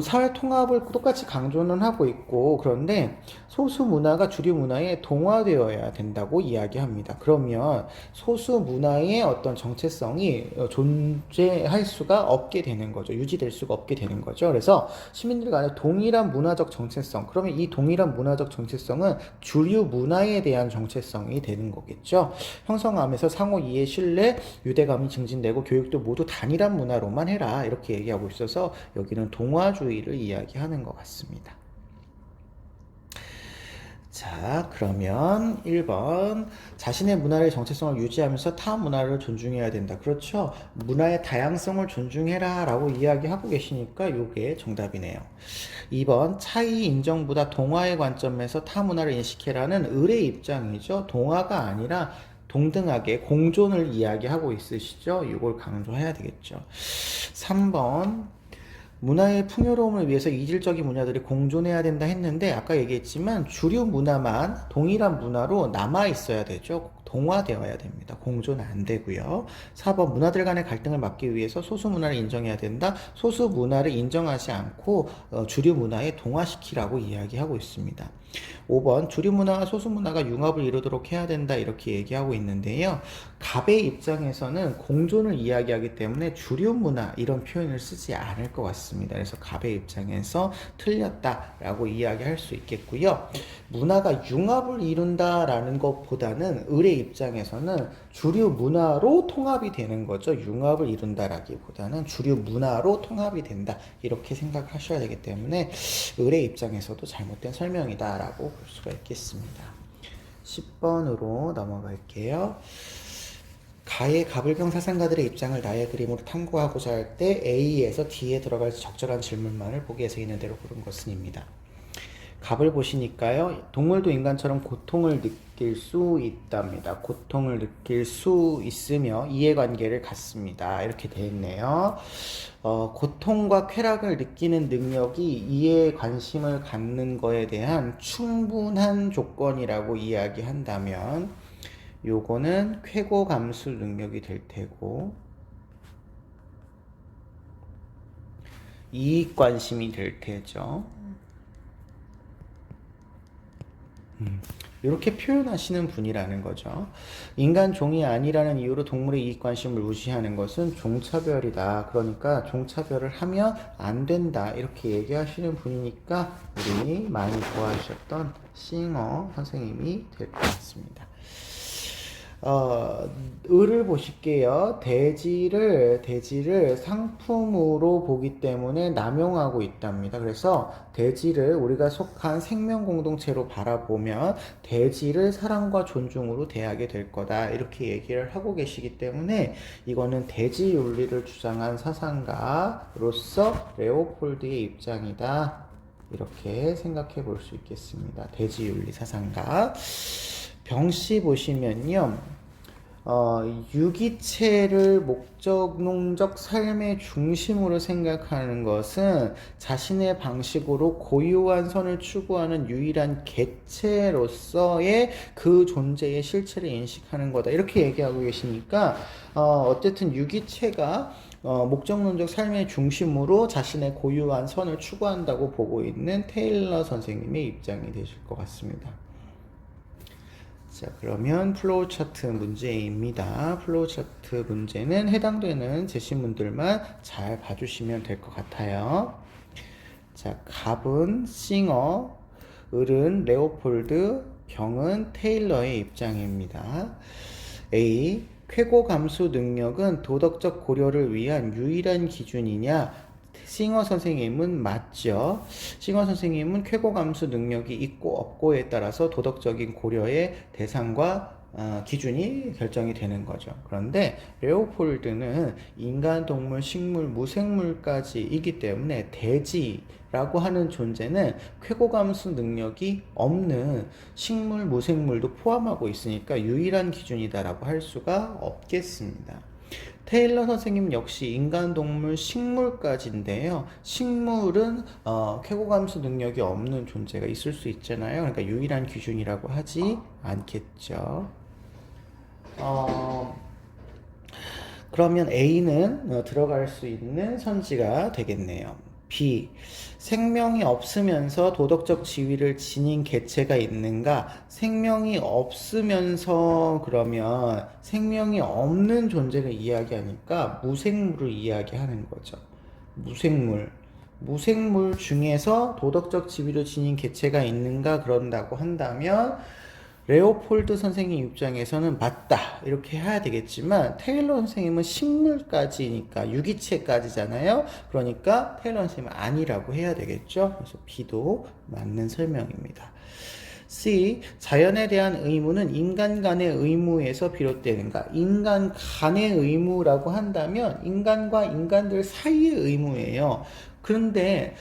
사회 통합을 똑같이 강조는 하고 있고 그런데 소수 문화가 주류 문화에 동화되어야 된다고 이야기합니다. 그러면 소수 문화의 어떤 정체성이 존재할 수가 없게 되는 거죠. 유지될 수가 없게 되는 거죠. 그래서 시민들 간의 동일한 문화적 정체성, 그러면 이 동일한 문화적 정체성은 주류 문화에 대한 정체성이 되는 거겠죠. 형성하면서 상호 이해, 신뢰, 유대감이 증진되고 교육도 모두 단일한 문화로만 해라 이렇게 얘기하고 있어서 여기는 동화주의를 이야기하는 것 같습니다. 자, 그러면 1번 자신의 문화의 정체성을 유지하면서 타 문화를 존중해야 된다. 그렇죠? 문화의 다양성을 존중해라 라고 이야기하고 계시니까 이게 정답이네요. 2번 차이 인정보다 동화의 관점에서 타 문화를 인식해라는 을의 입장이죠. 동화가 아니라 동등하게 공존을 이야기하고 있으시죠? 이걸 강조해야 되겠죠. 3번 문화의 풍요로움을 위해서 이질적인 문화들이 공존해야 된다 했는데 아까 얘기했지만 주류 문화만 동일한 문화로 남아 있어야 되죠. 동화되어야 됩니다. 공존 안 되고요. 4번 문화들 간의 갈등을 막기 위해서 소수 문화를 인정해야 된다. 소수 문화를 인정하지 않고 주류 문화에 동화시키라고 이야기하고 있습니다. 5번 주류 문화와 소수 문화가 융합을 이루도록 해야 된다 이렇게 얘기하고 있는데요. 갑의 입장에서는 공존을 이야기하기 때문에 주류 문화 이런 표현을 쓰지 않을 것 같습니다. 그래서 갑의 입장에서 틀렸다라고 이야기할 수 있겠고요. 문화가 융합을 이룬다라는 것보다는 을의 입장에서는 주류 문화로 통합이 되는 거죠. 융합을 이룬다라기보다는 주류 문화로 통합이 된다 이렇게 생각을 하셔야 되기 때문에 을의 입장에서도 잘못된 설명이다라고 볼 수가 있겠습니다. 10번으로 넘어갈게요. 가의 갑을병 사상가들의 입장을 나의 그림으로 탐구하고자 할 때 A에서 D에 들어갈 적절한 질문만을 보기에서 있는 대로 고른 것은입니다. 갑을 보시니까요. 동물도 인간처럼 고통을 느낄 수 있답니다. 고통을 느낄 수 있으며 이해관계를 갖습니다. 이렇게 되어 있네요. 고통과 쾌락을 느끼는 능력이 이해에 관심을 갖는 거에 대한 충분한 조건이라고 이야기한다면 요거는 쾌고 감수 능력이 될 테고 이익 관심이 될 테죠. 이렇게 표현하시는 분이라는 거죠. 인간 종이 아니라는 이유로 동물의 이익 관심을 무시하는 것은 종차별이다. 그러니까 종차별을 하면 안 된다. 이렇게 얘기하시는 분이니까 우리 많이 좋아하셨던 싱어 선생님이 될 것 같습니다. 을을 보실게요. 대지를 상품으로 보기 때문에 남용하고 있답니다. 그래서 대지를 우리가 속한 생명 공동체로 바라보면 대지를 사랑과 존중으로 대하게 될 거다. 이렇게 얘기를 하고 계시기 때문에 이거는 대지 윤리를 주장한 사상가로서 레오폴드의 입장이다. 이렇게 생각해 볼 수 있겠습니다. 대지 윤리 사상가. 병씨 보시면요. 유기체를 목적농적 삶의 중심으로 생각하는 것은 자신의 방식으로 고유한 선을 추구하는 유일한 개체로서의 그 존재의 실체를 인식하는 거다. 이렇게 얘기하고 계시니까, 어쨌든 유기체가 목적론적 삶의 중심으로 자신의 고유한 선을 추구한다고 보고 있는 테일러 선생님의 입장이 되실 것 같습니다. 자, 그러면 플로우 차트 문제입니다. 플로우 차트 문제는 해당되는 제시문들만 잘 봐주시면 될 것 같아요. 자, 갑은 싱어, 을은 레오폴드, 병은 테일러의 입장입니다. A. 쾌고 감수 능력은 도덕적 고려를 위한 유일한 기준이냐? 싱어 선생님은 맞죠. 싱어 선생님은 쾌고 감수 능력이 있고 없고에 따라서 도덕적인 고려의 대상과 기준이 결정이 되는 거죠. 그런데 레오폴드는 인간, 동물, 식물, 무생물까지이기 때문에 대지라고 하는 존재는 쾌고 감수 능력이 없는 식물, 무생물도 포함하고 있으니까 유일한 기준이다라고 할 수가 없겠습니다. 테일러 선생님 역시 인간, 동물, 식물까지인데요. 식물은 쾌고감수 능력이 없는 존재가 있을 수 있잖아요. 그러니까 유일한 기준이라고 하지 않겠죠. 그러면 A는 들어갈 수 있는 선지가 되겠네요. B. 생명이 없으면서 도덕적 지위를 지닌 개체가 있는가? 생명이 없으면서 그러면 생명이 없는 존재를 이야기하니까 무생물을 이야기하는 거죠. 무생물. 무생물 중에서 도덕적 지위를 지닌 개체가 있는가? 그런다고 한다면 레오폴드 선생님 입장에서는 맞다 이렇게 해야 되겠지만 테일러 선생님은 식물까지니까 유기체까지잖아요. 그러니까 테일러 선생님은 아니라고 해야 되겠죠. 그래서 B도 맞는 설명입니다. C. 자연에 대한 의무는 인간 간의 의무에서 비롯되는가? 인간 간의 의무라고 한다면 인간과 인간들 사이의 의무예요. 그런데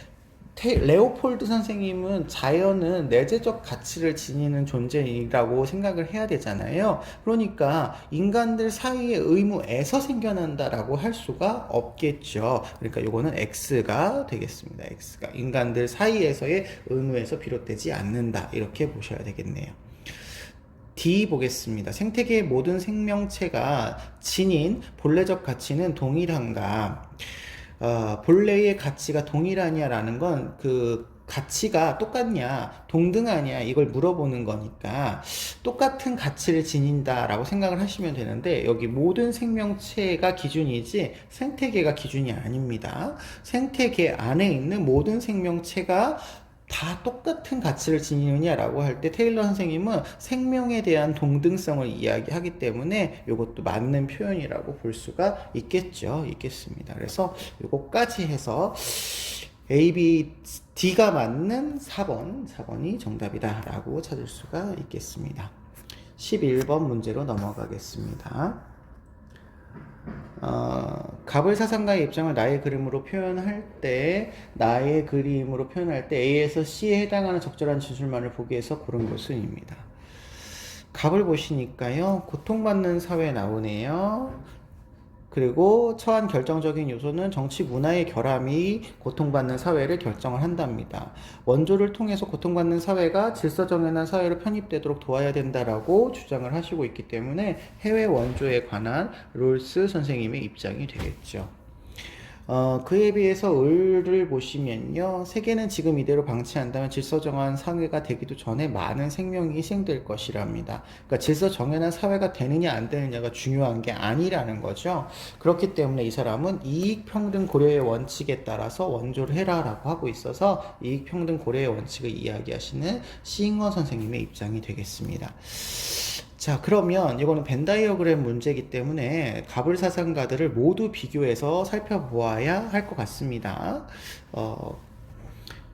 레오폴드 선생님은 자연은 내재적 가치를 지니는 존재라고 생각을 해야 되잖아요. 그러니까 인간들 사이의 의무에서 생겨난다라고 할 수가 없겠죠. 그러니까 이거는 X가 되겠습니다. X가 인간들 사이에서의 의무에서 비롯되지 않는다. 이렇게 보셔야 되겠네요. D 보겠습니다. 생태계의 모든 생명체가 지닌 본래적 가치는 동일한가? 본래의 가치가 동일하냐라는 건 그 가치가 똑같냐, 동등하냐 이걸 물어보는 거니까 똑같은 가치를 지닌다라고 생각을 하시면 되는데 여기 모든 생명체가 기준이지 생태계가 기준이 아닙니다. 생태계 안에 있는 모든 생명체가 다 똑같은 가치를 지니느냐라고 할 때 테일러 선생님은 생명에 대한 동등성을 이야기하기 때문에 이것도 맞는 표현이라고 볼 수가 있겠습니다. 그래서 이것까지 해서 A, B, D가 맞는 4번이 정답이다 라고 찾을 수가 있겠습니다. 11번 문제로 넘어가겠습니다. 갑을 사상가의 입장을 나의 그림으로 표현할 때 A에서 C에 해당하는 적절한 진술만을 보기 위해서 고른 것은입니다. 갑을 보시니까요. 고통받는 사회 나오네요. 그리고 처한 결정적인 요소는 정치 문화의 결함이 고통받는 사회를 결정을 한답니다. 원조를 통해서 고통받는 사회가 질서정연한 사회로 편입되도록 도와야 된다라고 주장을 하시고 있기 때문에 해외 원조에 관한 롤스 선생님의 입장이 되겠죠. 그에 비해서 을을 보시면요. 세계는 지금 이대로 방치한다면 질서정연한 사회가 되기도 전에 많은 생명이 희생될 것이랍니다. 그러니까 질서정연한 사회가 되느냐 안 되느냐가 중요한 게 아니라는 거죠. 그렇기 때문에 이 사람은 이익평등 고려의 원칙에 따라서 원조를 해라라고 하고 있어서 이익평등 고려의 원칙을 이야기하시는 싱어 선생님의 입장이 되겠습니다. 자, 그러면 이거는 벤 다이어그램 문제이기 때문에 갑을 사상가들을 모두 비교해서 살펴보아야 할 것 같습니다.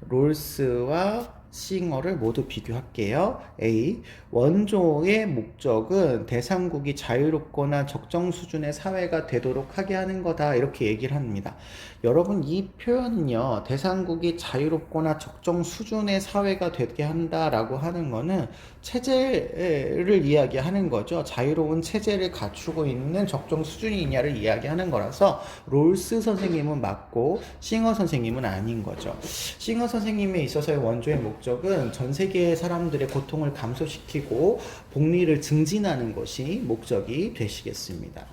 롤스와 싱어를 모두 비교할게요. A. 원조의 목적은 대상국이 자유롭거나 적정 수준의 사회가 되도록 하게 하는 거다. 이렇게 얘기를 합니다. 여러분, 이 표현은요. 대상국이 자유롭거나 적정 수준의 사회가 되게 한다라고 하는 거는 체제를 이야기하는 거죠. 자유로운 체제를 갖추고 있는 적정 수준이 있냐를 이야기하는 거라서 롤스 선생님은 맞고 싱어 선생님은 아닌 거죠. 싱어 선생님에 있어서의 원조의 목적은 전 세계의 사람들의 고통을 감소시키고 복리를 증진하는 것이 목적이 되시겠습니다.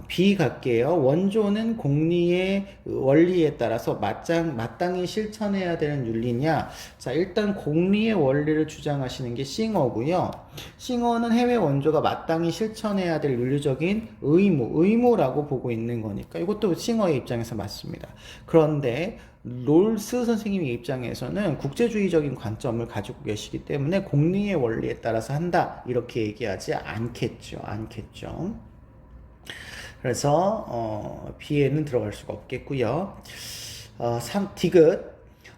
B 갈게요. 원조는 공리의 원리에 따라서 마땅히 실천해야 되는 윤리냐? 자, 일단 공리의 원리를 주장하시는 게 싱어고요. 싱어는 해외 원조가 마땅히 실천해야 될 윤리적인 의무라고 보고 있는 거니까 이것도 싱어의 입장에서 맞습니다. 그런데 롤스 선생님의 입장에서는 국제주의적인 관점을 가지고 계시기 때문에 공리의 원리에 따라서 한다 이렇게 얘기하지 않겠죠. 그래서 B에는 들어갈 수가 없겠고요. 3. 디귿.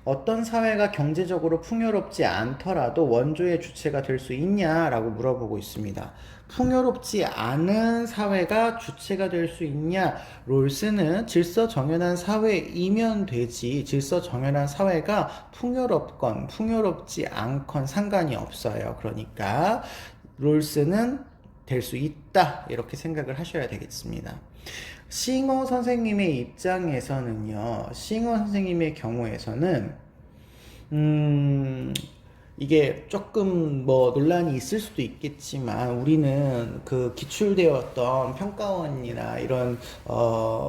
어떤 사회가 경제적으로 풍요롭지 않더라도 원조의 주체가 될 수 있냐라고 물어보고 있습니다. 풍요롭지 않은 사회가 주체가 될 수 있냐? 롤스는 질서 정연한 사회이면 되지 질서 정연한 사회가 풍요롭건 풍요롭지 않건 상관이 없어요. 그러니까 롤스는 될 수 있다 이렇게 생각을 하셔야 되겠습니다. 싱어 선생님의 입장에서는요, 싱어 선생님의 경우에서는 이게 조금 뭐 논란이 있을 수도 있겠지만 우리는 그 기출되었던 평가원이나 이런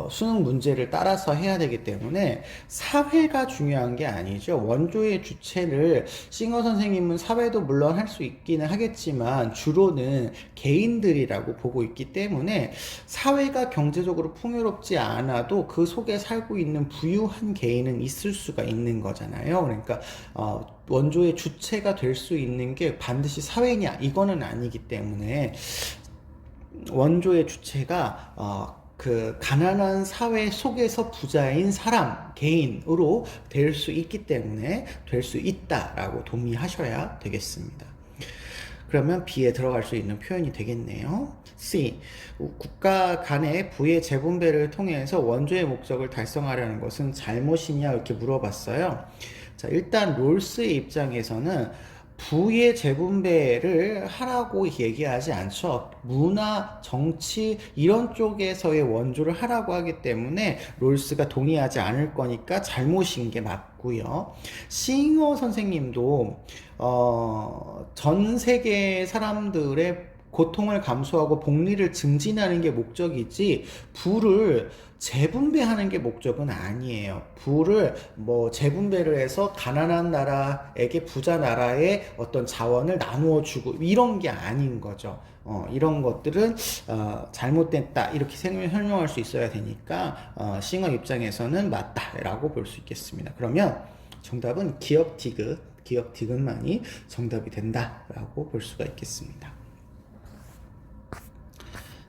수능 문제를 따라서 해야 되기 때문에 사회가 중요한 게 아니죠. 원조의 주체를 싱어 선생님은 사회도 물론 할 수 있기는 하겠지만 주로는 개인들이라고 보고 있기 때문에 사회가 경제적으로 풍요롭지 않아도 그 속에 살고 있는 부유한 개인은 있을 수가 있는 거잖아요. 그러니까 원조의 주체가 될 수 있는 게 반드시 사회냐 이거는 아니기 때문에 원조의 주체가 그 가난한 사회 속에서 부자인 사람 개인으로 될 수 있기 때문에 될 수 있다라고 동의하셔야 되겠습니다. 그러면 B에 들어갈 수 있는 표현이 되겠네요. C. 국가 간의 부의 재분배를 통해서 원조의 목적을 달성하려는 것은 잘못이냐 이렇게 물어봤어요. 자, 일단 롤스의 입장에서는 부의 재분배를 하라고 얘기하지 않죠. 문화, 정치 이런 쪽에서의 원조를 하라고 하기 때문에 롤스가 동의하지 않을 거니까 잘못인 게 맞고요. 싱어 선생님도 전 세계 사람들의 고통을 감수하고 복리를 증진하는 게 목적이지 부를 재분배하는 게 목적은 아니에요. 부를 뭐 재분배를 해서 가난한 나라에게 부자 나라의 어떤 자원을 나누어 주고 이런 게 아닌 거죠. 이런 것들은 잘못됐다 이렇게 설명할 수 있어야 되니까 싱어 입장에서는 맞다라고 볼 수 있겠습니다. 그러면 정답은 기억 디귿만이 정답이 된다라고 볼 수가 있겠습니다.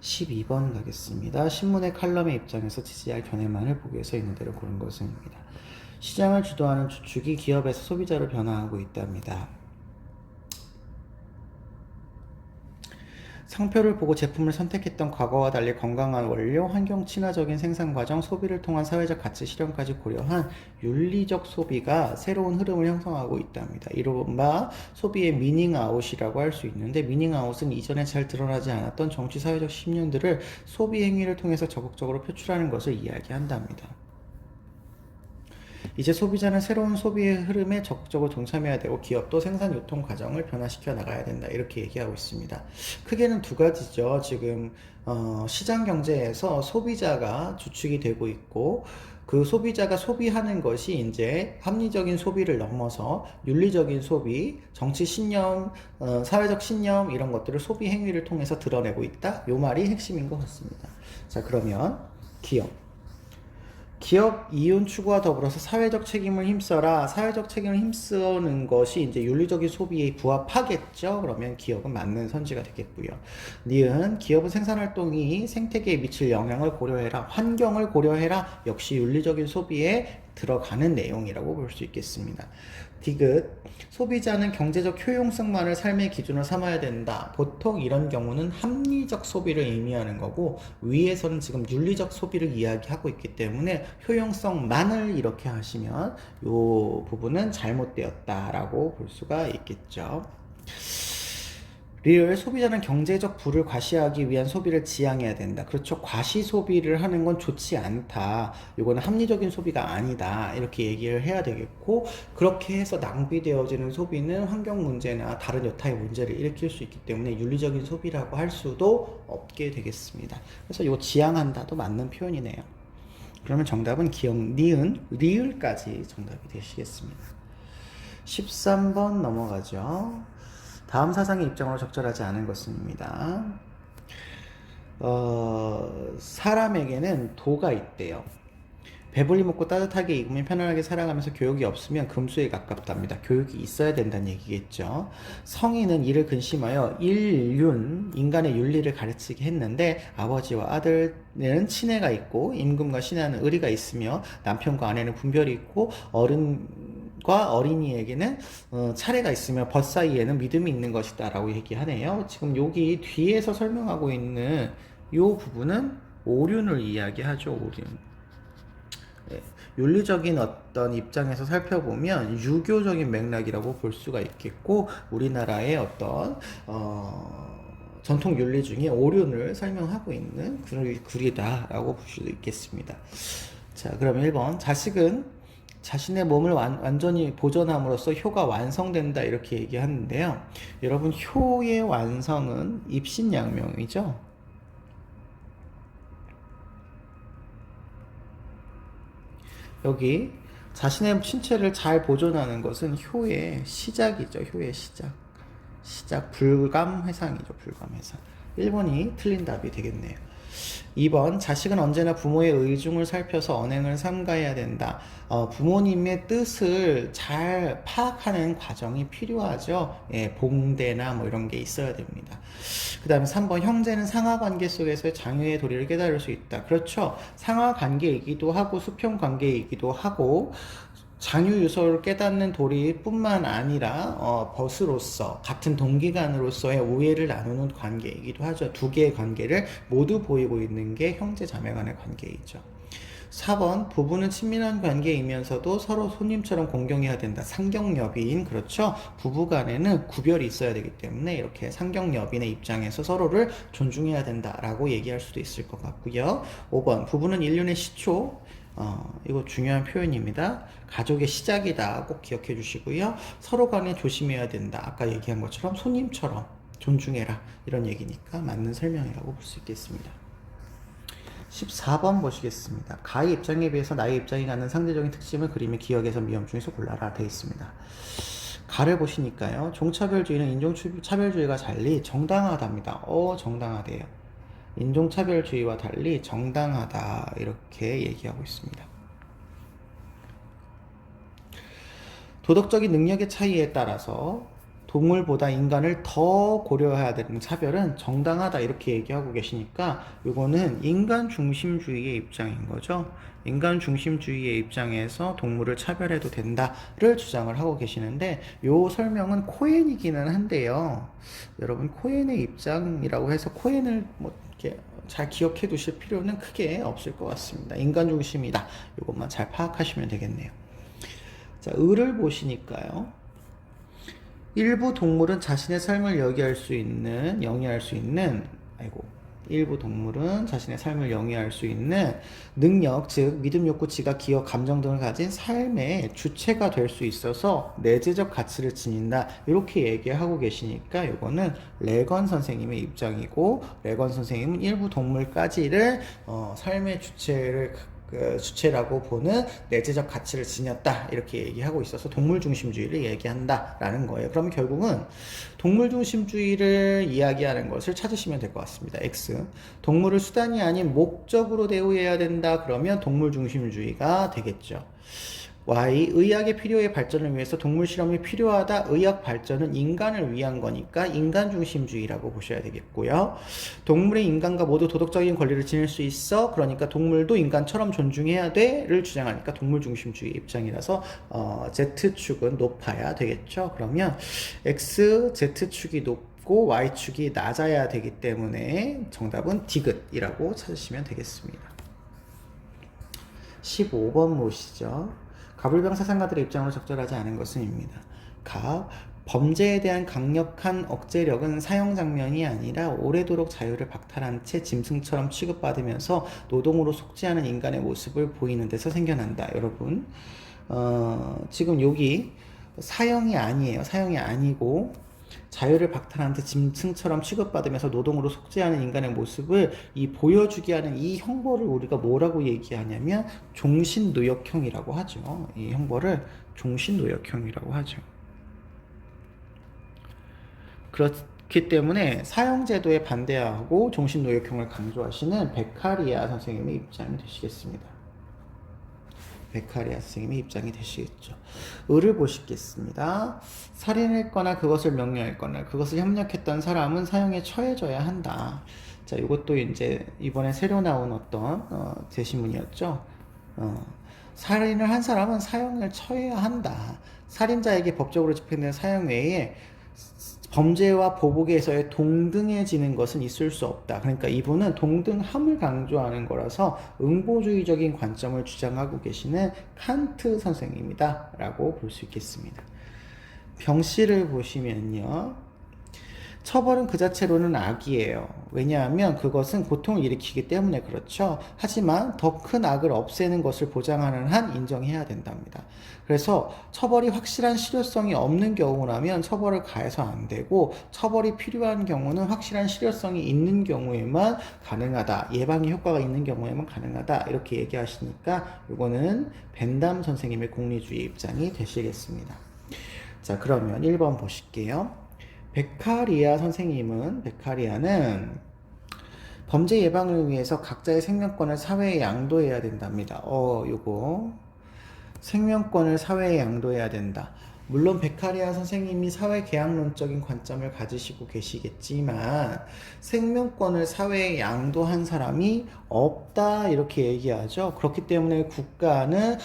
12번 가겠습니다. 신문의 칼럼의 입장에서 지지할 견해만을 보기 위해서 있는 대로 고른 것은입니다. 시장을 주도하는 주축이 기업에서 소비자로 변화하고 있답니다. 상표를 보고 제품을 선택했던 과거와 달리 건강한 원료, 환경 친화적인 생산 과정, 소비를 통한 사회적 가치 실현까지 고려한 윤리적 소비가 새로운 흐름을 형성하고 있답니다. 이른바 소비의 미닝아웃이라고 할 수 있는데 미닝아웃은 이전에 잘 드러나지 않았던 정치 사회적 신념들을 소비 행위를 통해서 적극적으로 표출하는 것을 이야기한답니다. 이제 소비자는 새로운 소비의 흐름에 적극적으로 동참해야 되고 기업도 생산 유통 과정을 변화시켜 나가야 된다 이렇게 얘기하고 있습니다. 크게는 두 가지죠. 지금 시장 경제에서 소비자가 주축이 되고 있고 그 소비자가 소비하는 것이 이제 합리적인 소비를 넘어서 윤리적인 소비, 정치 신념, 사회적 신념 이런 것들을 소비 행위를 통해서 드러내고 있다. 요 말이 핵심인 것 같습니다. 자, 그러면 기업 이윤 추구와 더불어서 사회적 책임을 힘써라. 사회적 책임을 힘쓰는 것이 이제 윤리적인 소비에 부합하겠죠. 그러면 기업은 맞는 선지가 되겠고요. 니은 기업은 생산활동이 생태계에 미칠 영향을 고려해라. 환경을 고려해라. 역시 윤리적인 소비에 들어가는 내용이라고 볼 수 있겠습니다. 디귿 소비자는 경제적 효용성만을 삶의 기준으로 삼아야 된다. 보통 이런 경우는 합리적 소비를 의미하는 거고 위에서는 지금 윤리적 소비를 이야기하고 있기 때문에 효용성만을 이렇게 하시면 이 부분은 잘못되었다라고 볼 수가 있겠죠. 리얼 소비자는 경제적 부를 과시하기 위한 소비를 지양해야 된다. 그렇죠. 과시 소비를 하는 건 좋지 않다. 이거는 합리적인 소비가 아니다. 이렇게 얘기를 해야 되겠고, 그렇게 해서 낭비되어지는 소비는 환경 문제나 다른 여타의 문제를 일으킬 수 있기 때문에 윤리적인 소비라고 할 수도 없게 되겠습니다. 그래서 이거 지양한다도 맞는 표현이네요. 그러면 정답은 기억, 니은, 리을까지 정답이 되시겠습니다. 13번 넘어가죠. 다음 사상의 입장으로 적절하지 않은 것입니다. 사람에게는 도가 있대요. 배불리 먹고 따뜻하게 입으면 편안하게 살아가면서 교육이 없으면 금수에 가깝답니다. 교육이 있어야 된다는 얘기겠죠. 성인은 이를 근심하여 인간의 윤리를 가르치게 했는데 아버지와 아들은 친애가 있고 임금과 신하는 의리가 있으며 남편과 아내는 분별이 있고 어른과 어린이에게는 차례가 있으며 벗 사이에는 믿음이 있는 것이다 라고 얘기하네요. 지금 여기 뒤에서 설명하고 있는 이 부분은 오륜을 이야기하죠. 오륜. 네, 윤리적인 어떤 입장에서 살펴보면 유교적인 맥락이라고 볼 수가 있겠고, 우리나라의 어떤 전통 윤리 중에 오륜을 설명하고 있는 글이다라고 볼 수도 있겠습니다. 자, 그러면 1번 자식은 자신의 몸을 완전히 보존함으로써 효가 완성된다 이렇게 얘기하는데요. 여러분, 효의 완성은 입신양명이죠. 여기 자신의 신체를 잘 보존하는 것은 효의 시작이죠. 효의 시작. 불감회상이죠. 불감회상. 1번이 틀린 답이 되겠네요. 2번 자식은 언제나 부모의 의중을 살펴서 언행을 삼가해야 된다. 부모님의 뜻을 잘 파악하는 과정이 필요하죠. 예, 봉대나 뭐 이런 게 있어야 됩니다. 그 다음에 3번 형제는 상하관계 속에서의 장유의 도리를 깨달을 수 있다. 그렇죠. 상하관계이기도 하고 수평관계이기도 하고 장유유서를 깨닫는 도리뿐만 아니라 벗으로서 같은 동기간으로서의 우애를 나누는 관계이기도 하죠. 두 개의 관계를 모두 보이고 있는 게 형제 자매 간의 관계이죠. 4번 부부는 친밀한 관계이면서도 서로 손님처럼 공경해야 된다. 상경여비인, 그렇죠. 부부 간에는 구별이 있어야 되기 때문에 이렇게 상경여빈의 입장에서 서로를 존중해야 된다라고 얘기할 수도 있을 것 같고요. 5번 부부는 인륜의 시초, 이거 중요한 표현입니다. 가족의 시작이다. 꼭 기억해 주시고요. 서로 간에 조심해야 된다. 아까 얘기한 것처럼 손님처럼 존중해라. 이런 얘기니까 맞는 설명이라고 볼 수 있겠습니다. 14번 보시겠습니다. 가의 입장에 비해서 나의 입장이 갖는 상대적인 특징을 그림의 기억에서 미험 중에서 골라라 되어 있습니다. 가를 보시니까요. 종차별주의는 인종차별주의가 달리 정당하답니다. 정당하대요. 인종차별주의와 달리 정당하다 이렇게 얘기하고 있습니다. 도덕적인 능력의 차이에 따라서 동물보다 인간을 더 고려해야 되는 차별은 정당하다 이렇게 얘기하고 계시니까 이거는 인간 중심주의의 입장인 거죠. 인간 중심주의의 입장에서 동물을 차별해도 된다를 주장을 하고 계시는데 이 설명은 코엔이기는 한데요. 여러분 코엔의 입장이라고 해서 코엔을 뭐 이렇게 잘 기억해 두실 필요는 크게 없을 것 같습니다. 인간 중심이다. 이것만 잘 파악하시면 되겠네요. 자, 을을 보시니까요. 일부 동물은 자신의 삶을 영위할 수 있는 일부 동물은 자신의 삶을 영위할 수 있는 능력, 즉 믿음, 욕구, 지각, 기억, 감정 등을 가진 삶의 주체가 될 수 있어서 내재적 가치를 지닌다. 이렇게 얘기하고 계시니까 이거는 레건 선생님의 입장이고, 레건 선생님은 일부 동물까지를 삶의 주체라고 보는 내재적 가치를 지녔다 이렇게 얘기하고 있어서 동물 중심주의를 얘기한다라는 거예요. 그럼 결국은 동물 중심주의를 이야기하는 것을 찾으시면 될 것 같습니다. X. 동물을 수단이 아닌 목적으로 대우해야 된다. 그러면 동물 중심주의가 되겠죠. Y. 의학의 필요의 발전을 위해서 동물 실험이 필요하다. 의학 발전은 인간을 위한 거니까 인간 중심주의라고 보셔야 되겠고요. 동물이 인간과 모두 도덕적인 권리를 지닐 수 있어. 그러니까 동물도 인간처럼 존중해야 돼를 주장하니까 동물 중심주의 입장이라서 Z축은 높아야 되겠죠. 그러면 X, Z축이 높고 Y축이 낮아야 되기 때문에 정답은 디귿이라고 찾으시면 되겠습니다. 15번 보시죠. 갑을병 사상가들의 입장으로 적절하지 않은 것은입니다. 갑, 범죄에 대한 강력한 억제력은 사형 장면이 아니라 오래도록 자유를 박탈한 채 짐승처럼 취급받으면서 노동으로 속죄하는 인간의 모습을 보이는 데서 생겨난다. 여러분, 지금 여기 사형이 아니에요. 사형이 아니고 자유를 박탈한 채 짐승처럼 취급받으면서 노동으로 속죄하는 인간의 모습을 보여주게 하는 이 형벌을 우리가 뭐라고 얘기하냐면 종신노역형이라고 하죠. 이 형벌을 종신노역형이라고 하죠. 그렇기 때문에 사형제도에 반대하고 종신노역형을 강조하시는 베카리아 선생님의 입장이 되시겠습니다. 베카리아 선생님의 입장이 되시겠죠. 을을 보시겠습니다. 살인했거나 그것을 명령했거나 그것을 협력했던 사람은 사형에 처해져야 한다. 자, 이것도 이제 이번에 새로 나온 어떤 제시문이었죠. 살인을 한 사람은 사형을 처해야 한다. 살인자에게 법적으로 집행되는 사형 외에 범죄와 보복에서의 동등해지는 것은 있을 수 없다. 그러니까 이분은 동등함을 강조하는 거라서 응보주의적인 관점을 주장하고 계시는 칸트 선생입니다. 라고 볼 수 있겠습니다. 병씨를 보시면요. 처벌은 그 자체로는 악이에요. 왜냐하면 그것은 고통을 일으키기 때문에 그렇죠. 하지만 더 큰 악을 없애는 것을 보장하는 한 인정해야 된답니다. 그래서 처벌이 확실한 실효성이 없는 경우라면 처벌을 가해서 안 되고 처벌이 필요한 경우는 확실한 실효성이 있는 경우에만 가능하다. 예방의 효과가 있는 경우에만 가능하다. 이렇게 얘기하시니까 이거는 벤담 선생님의 공리주의 입장이 되시겠습니다. 자, 그러면 1번 보실게요. 베카리아는 범죄 예방을 위해서 각자의 생명권을 사회에 양도해야 된답니다. 요거 생명권을 사회에 양도해야 된다. 물론 베카리아 선생님이 사회계약론적인 관점을 가지시고 계시겠지만 생명권을 사회에 양도한 사람이 없다 이렇게 얘기하죠. 그렇기 때문에 국가는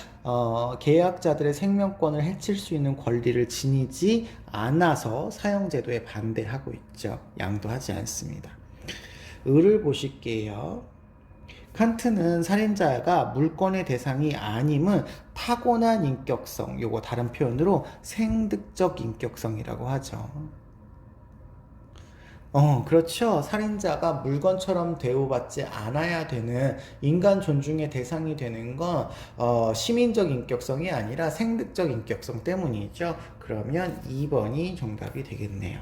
계약자들의 생명권을 해칠 수 있는 권리를 지니지 않아서 사형제도에 반대하고 있죠. 양도하지 않습니다. 을을 보실게요. 칸트는 살인자가 물권의 대상이 아님은 타고난 인격성, 요거 다른 표현으로 생득적 인격성이라고 하죠. 그렇죠. 살인자가 물건처럼 대우받지 않아야 되는 인간 존중의 대상이 되는 건 시민적 인격성이 아니라 생득적 인격성 때문이죠. 그러면 2번이 정답이 되겠네요.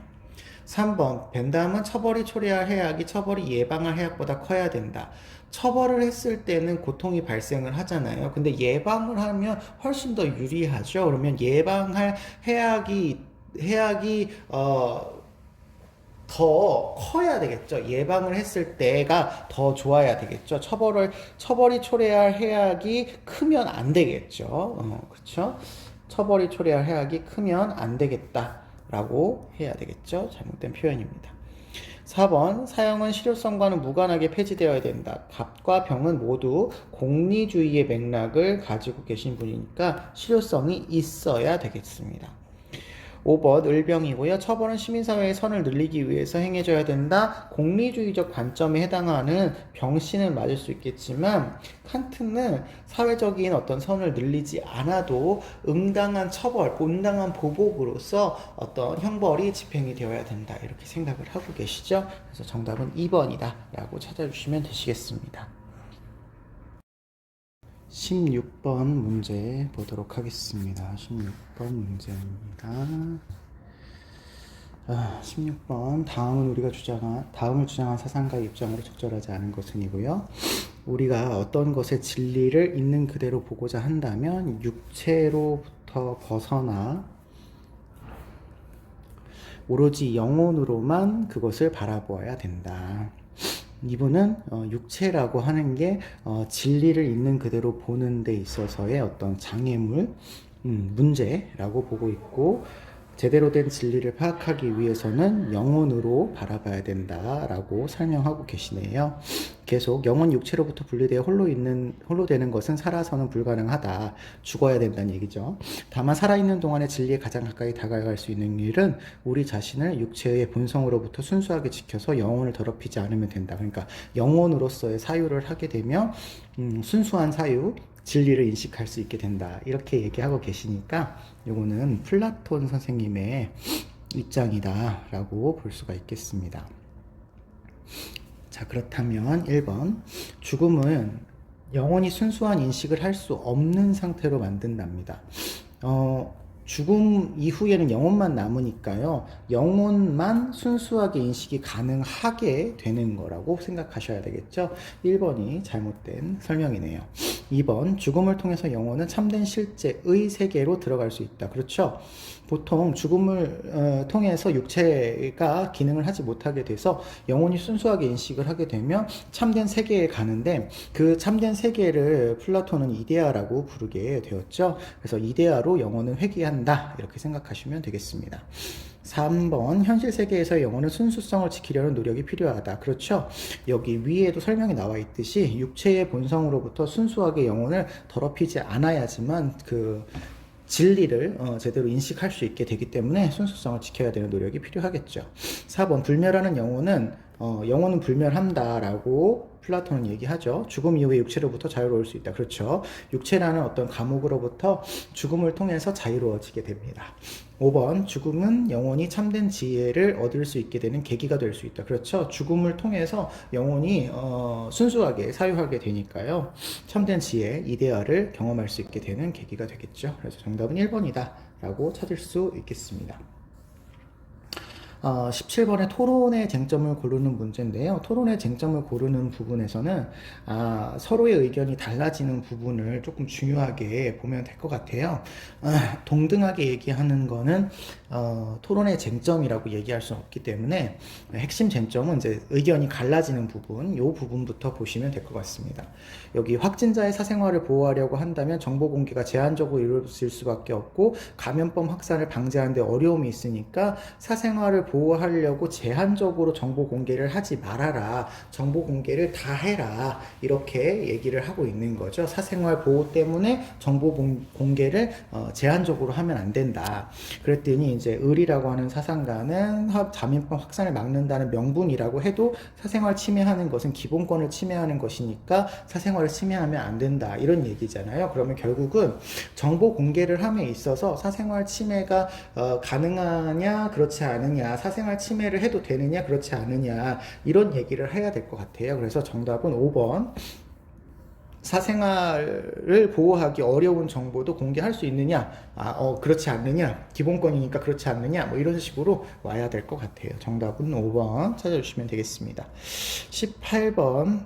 3번 벤담은 처벌이 초래할 해악이 처벌이 예방할 해악보다 커야 된다. 처벌을 했을 때는 고통이 발생을 하잖아요. 근데 예방을 하면 훨씬 더 유리하죠. 그러면 예방할 해악이 더 커야 되겠죠. 예방을 했을 때가 더 좋아야 되겠죠. 처벌이 초래할 해악이 크면 안 되겠죠. 그렇죠? 처벌이 초래할 해악이 크면 안 되겠다라고 해야 되겠죠. 잘못된 표현입니다. 4번 사형은 실효성과는 무관하게 폐지되어야 된다. 갑과 병은 모두 공리주의의 맥락을 가지고 계신 분이니까 실효성이 있어야 되겠습니다. 5번 을병이고요. 처벌은 시민사회의 선을 늘리기 위해서 행해져야 된다. 공리주의적 관점에 해당하는 병씨는 맞을 수 있겠지만 칸트는 사회적인 어떤 선을 늘리지 않아도 응당한 처벌, 온당한 보복으로서 어떤 형벌이 집행이 되어야 된다. 이렇게 생각을 하고 계시죠. 그래서 정답은 2번이다 라고 찾아주시면 되시겠습니다. 16번 문제 보도록 하겠습니다. 16번 문제입니다. 16번 다음을 주장한 사상가의 입장으로 적절하지 않은 것은이고요. 우리가 어떤 것의 진리를 있는 그대로 보고자 한다면 육체로부터 벗어나 오로지 영혼으로만 그것을 바라보아야 된다. 이분은 육체라고 하는 게 진리를 있는 그대로 보는 데 있어서의 어떤 장애물, 문제라고 보고 있고 제대로 된 진리를 파악하기 위해서는 영혼으로 바라봐야 된다라고 설명하고 계시네요. 계속 영혼 육체로부터 분리되어 홀로 되는 것은 살아서는 불가능하다. 죽어야 된다는 얘기죠. 다만 살아있는 동안에 진리에 가장 가까이 다가갈 수 있는 일은 우리 자신을 육체의 본성으로부터 순수하게 지켜서 영혼을 더럽히지 않으면 된다. 그러니까 영혼으로서의 사유를 하게 되면 순수한 사유, 진리를 인식할 수 있게 된다. 이렇게 얘기하고 계시니까 요거는 플라톤 선생님의 입장이다 라고 볼 수가 있겠습니다. 자, 그렇다면 1번 죽음은 영원히 순수한 인식을 할 수 없는 상태로 만든답니다. 죽음 이후에는 영혼만 남으니까요. 영혼만 순수하게 인식이 가능하게 되는 거라고 생각하셔야 되겠죠. 1번이 잘못된 설명이네요. 2번 죽음을 통해서 영혼은 참된 실제의 세계로 들어갈 수 있다. 그렇죠. 보통 죽음을 통해서 육체가 기능을 하지 못하게 돼서 영혼이 순수하게 인식을 하게 되면 참된 세계에 가는데, 그 참된 세계를 플라톤은 이데아라고 부르게 되었죠. 그래서 이데아로 영혼은 회귀한다, 이렇게 생각하시면 되겠습니다. 3번 현실 세계에서 영혼은 순수성을 지키려는 노력이 필요하다. 그렇죠. 여기 위에도 설명이 나와 있듯이 육체의 본성으로부터 순수하게 영혼을 더럽히지 않아야지만 그 진리를 제대로 인식할 수 있게 되기 때문에 순수성을 지켜야 되는 노력이 필요하겠죠. 4번 불멸하는 영혼은 불멸한다라고 플라톤은 얘기하죠. 죽음 이후에 육체로부터 자유로울 수 있다. 그렇죠. 육체라는 어떤 감옥으로부터 죽음을 통해서 자유로워지게 됩니다. 5번 죽음은 영혼이 참된 지혜를 얻을 수 있게 되는 계기가 될 수 있다. 그렇죠. 죽음을 통해서 영혼이 순수하게 사유하게 되니까요. 참된 지혜, 이데아를 경험할 수 있게 되는 계기가 되겠죠. 그래서 정답은 1번이다 라고 찾을 수 있겠습니다. 17번의 토론의 쟁점을 고르는 문제인데요. 토론의 쟁점을 고르는 부분에서는 서로의 의견이 달라지는 부분을 조금 중요하게 보면 될 것 같아요. 동등하게 얘기하는 거는 토론의 쟁점이라고 얘기할 수는 없기 때문에 핵심 쟁점은 이제 의견이 갈라지는 부분, 이 부분부터 보시면 될 것 같습니다. 여기 확진자의 사생활을 보호하려고 한다면 정보 공개가 제한적으로 이루어질 수밖에 없고, 감염병 확산을 방지하는 데 어려움이 있으니까 사생활을 보호하려고 제한적으로 정보 공개를 하지 말아라, 정보 공개를 다 해라, 이렇게 얘기를 하고 있는 거죠. 사생활 보호 때문에 정보 공개를 제한적으로 하면 안 된다. 그랬더니 이제 을이라고 하는 사상가는 감염병 확산을 막는다는 명분이라고 해도 사생활 침해하는 것은 기본권을 침해하는 것이니까 사생활을 침해하면 안 된다, 이런 얘기잖아요. 그러면 결국은 정보 공개를 함에 있어서 사생활 침해가 가능하냐 그렇지 않으냐, 사생활 침해를 해도 되느냐 그렇지 않느냐, 이런 얘기를 해야 될 것 같아요. 그래서 정답은 5번 사생활을 보호하기 어려운 정보도 공개할 수 있느냐, 그렇지 않느냐, 기본권이니까 그렇지 않느냐, 뭐 이런 식으로 와야 될 것 같아요. 정답은 5번 찾아주시면 되겠습니다. 18번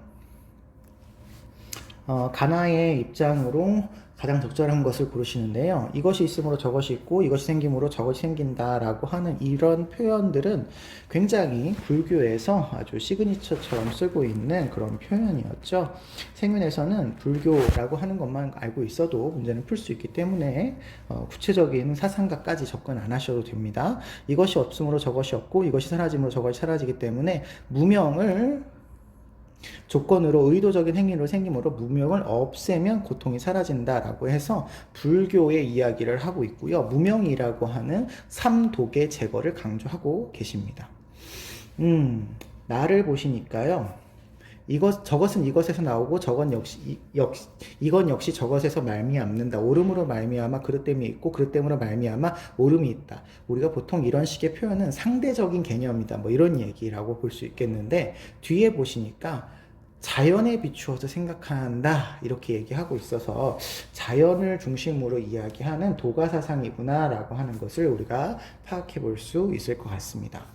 가나의 입장으로 가장 적절한 것을 고르시는데요. 이것이 있으므로 저것이 있고 이것이 생김으로 저것이 생긴다라고 하는 이런 표현들은 굉장히 불교에서 아주 시그니처처럼 쓰고 있는 그런 표현이었죠. 생윤에서는 불교라고 하는 것만 알고 있어도 문제는 풀 수 있기 때문에 구체적인 사상가까지 접근 안 하셔도 됩니다. 이것이 없으므로 저것이 없고 이것이 사라짐으로 저것이 사라지기 때문에 무명을 조건으로 의도적인 행위로 생김으로 무명을 없애면 고통이 사라진다라고 해서 불교의 이야기를 하고 있고요. 무명이라고 하는 삼독의 제거를 강조하고 계십니다. 나를 보시니까요. 저것은 이것에서 나오고 이건 역시 저것에서 말미암는다. 오름으로 말미암아 그릇 때문에 있고 그릇 때문에 말미암아 오름이 있다. 우리가 보통 이런 식의 표현은 상대적인 개념이다, 뭐 이런 얘기라고 볼 수 있겠는데, 뒤에 보시니까 자연에 비추어서 생각한다, 이렇게 얘기하고 있어서 자연을 중심으로 이야기하는 도가사상이구나 라고 하는 것을 우리가 파악해 볼 수 있을 것 같습니다.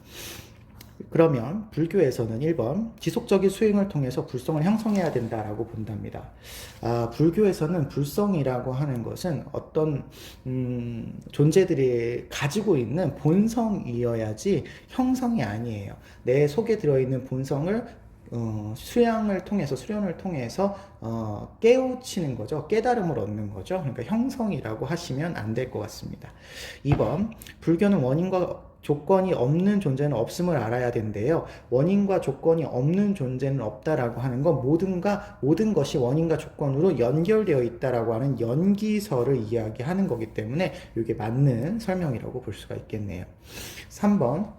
그러면 불교에서는 1번 지속적인 수행을 통해서 불성을 형성해야 된다라고 본답니다. 불교에서는 불성이라고 하는 것은 어떤 존재들이 가지고 있는 본성이어야지 형성이 아니에요. 내 속에 들어있는 본성을 수련을 통해서 깨우치는 거죠. 깨달음을 얻는 거죠. 그러니까 형성이라고 하시면 안 될 것 같습니다. 2번 불교는 원인과 조건이 없는 존재는 없음을 알아야 된대요. 원인과 조건이 없는 존재는 없다라고 하는 건 모든 것이 원인과 조건으로 연결되어 있다라고 하는 연기설을 이야기하는 거기 때문에 이게 맞는 설명이라고 볼 수가 있겠네요. 3번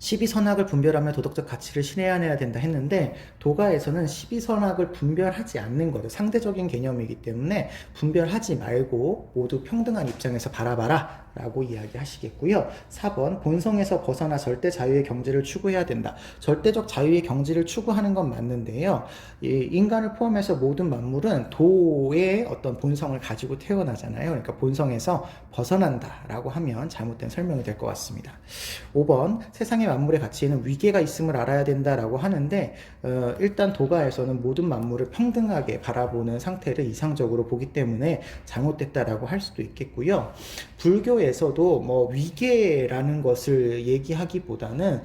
십이선악을 분별하며 도덕적 가치를 실현해야 된다 했는데 도가에서는 십이선악을 분별하지 않는 거죠. 상대적인 개념이기 때문에 분별하지 말고 모두 평등한 입장에서 바라봐라 라고 이야기하시겠고요. 4번 본성에서 벗어나 절대 자유의 경지를 추구해야 된다. 절대적 자유의 경지를 추구하는 건 맞는데요. 이 인간을 포함해서 모든 만물은 도의 어떤 본성을 가지고 태어나잖아요. 그러니까 본성에서 벗어난다 라고 하면 잘못된 설명이 될 것 같습니다. 5번 세상의 만물의 가치에는 위계가 있음을 알아야 된다라고 하는데 일단 도가에서는 모든 만물을 평등하게 바라보는 상태를 이상적으로 보기 때문에 잘못됐다라고 할 수도 있겠고요. 불교에서도 뭐 위계라는 것을 얘기하기보다는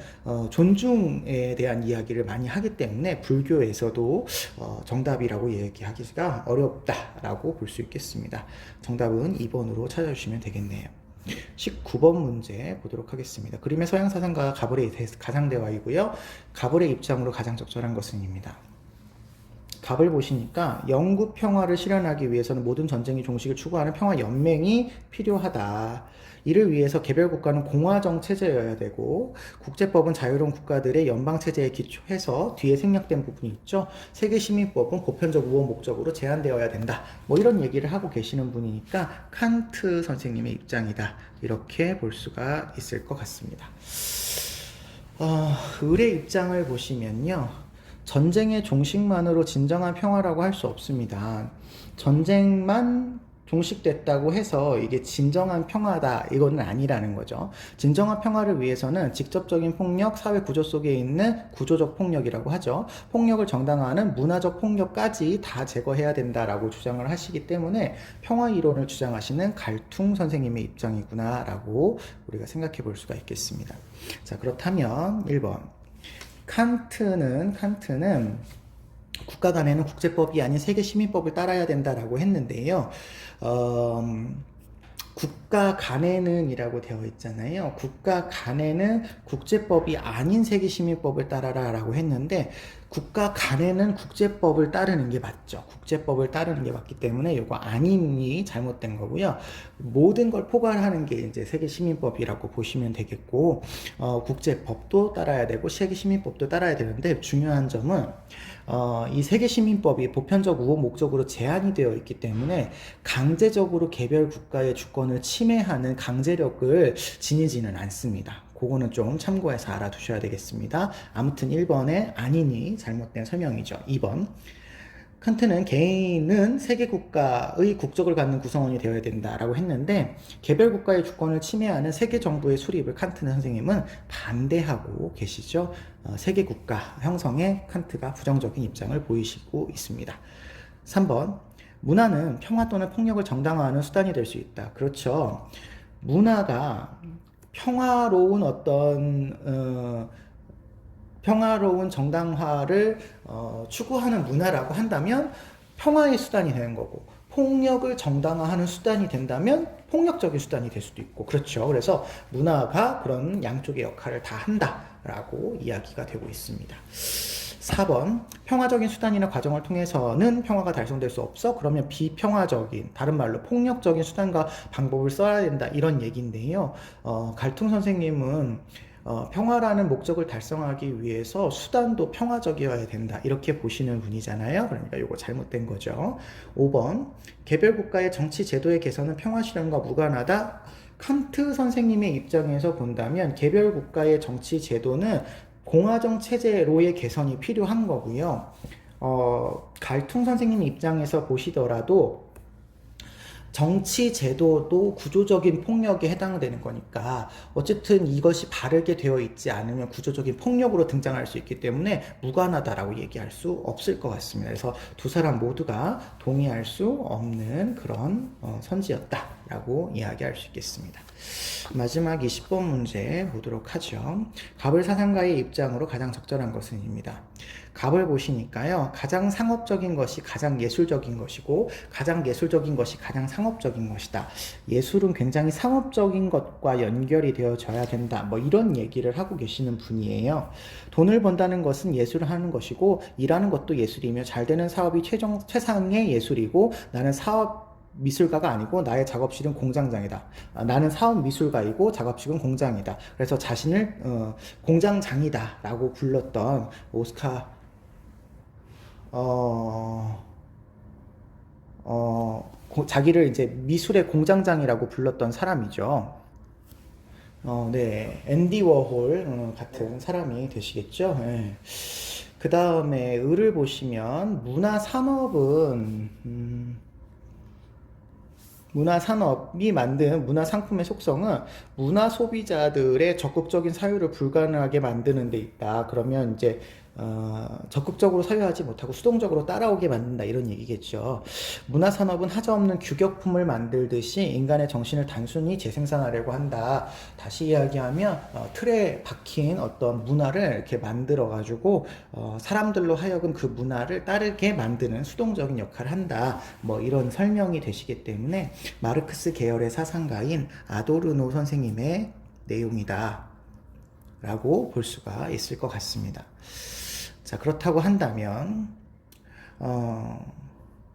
존중에 대한 이야기를 많이 하기 때문에 불교에서도 정답이라고 얘기하기가 어렵다라고 볼 수 있겠습니다. 정답은 2번으로 찾아주시면 되겠네요. 19번 문제 보도록 하겠습니다. 그림의 서양 사상가 가벌의 가상대화이고요. 가벌의 입장으로 가장 적절한 것은입니다. 갑을 보시니까 영구 평화를 실현하기 위해서는 모든 전쟁의 종식을 추구하는 평화 연맹이 필요하다. 이를 위해서 개별 국가는 공화정 체제여야 되고 국제법은 자유로운 국가들의 연방 체제에 기초해서 뒤에 생략된 부분이 있죠. 세계 시민법은 보편적 우호 목적으로 제한되어야 된다. 뭐 이런 얘기를 하고 계시는 분이니까 칸트 선생님의 입장이다. 이렇게 볼 수가 있을 것 같습니다. 을의 입장을 보시면요. 전쟁의 종식만으로 진정한 평화라고 할 수 없습니다. 전쟁만 종식됐다고 해서 이게 진정한 평화다 이거는 아니라는 거죠. 진정한 평화를 위해서는 직접적인 폭력, 사회 구조 속에 있는 구조적 폭력이라고 하죠. 폭력을 정당화하는 문화적 폭력까지 다 제거해야 된다라고 주장을 하시기 때문에 평화 이론을 주장하시는 갈퉁 선생님의 입장이구나 라고 우리가 생각해 볼 수가 있겠습니다. 자, 그렇다면 1번 칸트는 국가 간에는 국제법이 아닌 세계 시민법을 따라야 된다라고 했는데요. 국가 간에는 이라고 되어 있잖아요. 국가 간에는 국제법이 아닌 세계 시민법을 따라라 라고 했는데 국가 간에는 국제법을 따르는 게 맞죠. 국제법을 따르는 게 맞기 때문에 이거 아님이 잘못된 거고요. 모든 걸 포괄하는 게 이제 세계 시민법이라고 보시면 되겠고 국제법도 따라야 되고 세계 시민법도 따라야 되는데 중요한 점은 이 세계 시민법이 보편적 우호 목적으로 제한이 되어 있기 때문에 강제적으로 개별 국가의 주권을 침해하는 강제력을 지니지는 않습니다. 그거는 좀 참고해서 알아두셔야 되겠습니다. 아무튼 1번에 아니니 잘못된 설명이죠. 2번 칸트는 개인은 세계 국가의 국적을 갖는 구성원이 되어야 된다라고 했는데 개별 국가의 주권을 침해하는 세계 정부의 수립을 칸트 선생님은 반대하고 계시죠. 세계 국가 형성에 칸트가 부정적인 입장을 보이시고 있습니다. 3번 문화는 평화 또는 폭력을 정당화하는 수단이 될 수 있다. 그렇죠. 문화가 평화로운 평화로운 정당화를 추구하는 문화라고 한다면 평화의 수단이 되는 거고 폭력을 정당화하는 수단이 된다면 폭력적인 수단이 될 수도 있고 그렇죠. 그래서 문화가 그런 양쪽의 역할을 다 한다라고 이야기가 되고 있습니다. 4번 평화적인 수단이나 과정을 통해서는 평화가 달성될 수 없어. 그러면 비평화적인 다른 말로 폭력적인 수단과 방법을 써야 된다 이런 얘기인데요. 갈퉁 선생님은 평화라는 목적을 달성하기 위해서 수단도 평화적이어야 된다 이렇게 보시는 분이잖아요. 그러니까 이거 잘못된 거죠. 5번 개별 국가의 정치 제도의 개선은 평화 실현과 무관하다. 칸트 선생님의 입장에서 본다면 개별 국가의 정치 제도는 공화정 체제로의 개선이 필요한 거고요. 갈퉁 선생님 입장에서 보시더라도 정치 제도도 구조적인 폭력에 해당되는 거니까 어쨌든 이것이 바르게 되어 있지 않으면 구조적인 폭력으로 등장할 수 있기 때문에 무관하다라고 얘기할 수 없을 것 같습니다. 그래서 두 사람 모두가 동의할 수 없는 그런 선지였다라고 이야기할 수 있겠습니다. 마지막 20번 문제 보도록 하죠. 가벌 사상가의 입장으로 가장 적절한 것은입니다. 가벌 보시니까요. 가장 상업적인 것이 가장 예술적인 것이고 가장 예술적인 것이 가장 상업적인 것이다. 예술은 굉장히 상업적인 것과 연결이 되어져야 된다. 뭐 이런 얘기를 하고 계시는 분이에요. 돈을 번다는 것은 예술을 하는 것이고 일하는 것도 예술이며 잘 되는 사업이 최상의 예술이고 나는 사업 미술가가 아니고 나의 작업실은 공장장이다. 나는 사업 미술가이고 작업실은 공장이다. 그래서 자신을 공장장이다라고 불렀던 오스카 어, 자기를 이제 미술의 공장장이라고 불렀던 사람이죠. 네, 앤디 워홀 같은 사람이 되시겠죠. 네. 그 다음에 을을 보시면 문화산업이 만든 문화상품의 속성은 문화 소비자들의 적극적인 사유를 불가능하게 만드는 데 있다. 그러면 이제 적극적으로 사유하지 못하고 수동적으로 따라오게 만든다 이런 얘기겠죠. 문화산업은 하자없는 규격품을 만들듯이 인간의 정신을 단순히 재생산하려고 한다. 다시 이야기하면 틀에 박힌 어떤 문화를 이렇게 만들어 가지고 사람들로 하여금 그 문화를 따르게 만드는 수동적인 역할을 한다. 뭐 이런 설명이 되시기 때문에 마르크스 계열의 사상가인 아도르노 선생님의 내용이다 라고 볼 수가 있을 것 같습니다. 자, 그렇다고 한다면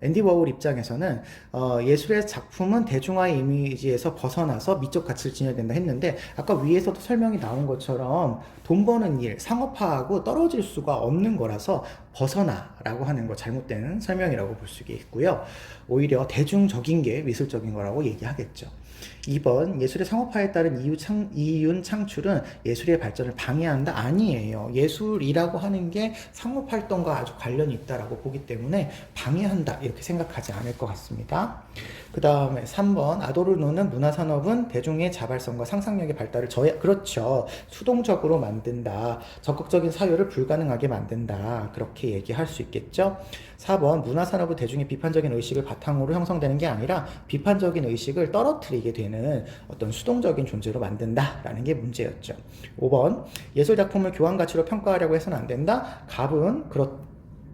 앤디 워홀 입장에서는 예술의 작품은 대중화의 이미지에서 벗어나서 미적 가치를 지녀야 된다 했는데 아까 위에서도 설명이 나온 것처럼 돈 버는 일, 상업화하고 떨어질 수가 없는 거라서 벗어나라고 하는 거 잘못된 설명이라고 볼 수 있고요. 오히려 대중적인 게 미술적인 거라고 얘기하겠죠. 2번 예술의 상업화에 따른 이윤 창출은 예술의 발전을 방해한다? 아니에요. 예술이라고 하는 게 상업활동과 아주 관련이 있다라고 보기 때문에 방해한다 이렇게 생각하지 않을 것 같습니다. 그 다음에 3번 아도르노는 문화산업은 대중의 자발성과 상상력의 발달을 그렇죠. 수동적으로 만든다. 적극적인 사유를 불가능하게 만든다. 그렇게 얘기할 수 있겠죠. 4번 문화산업은 대중의 비판적인 의식을 바탕으로 형성되는 게 아니라 비판적인 의식을 떨어뜨리게 되는 어떤 수동적인 존재로 만든다라는 게 문제였죠. 5번 예술작품을 교환가치로 평가하려고 해서는 안 된다. 갑은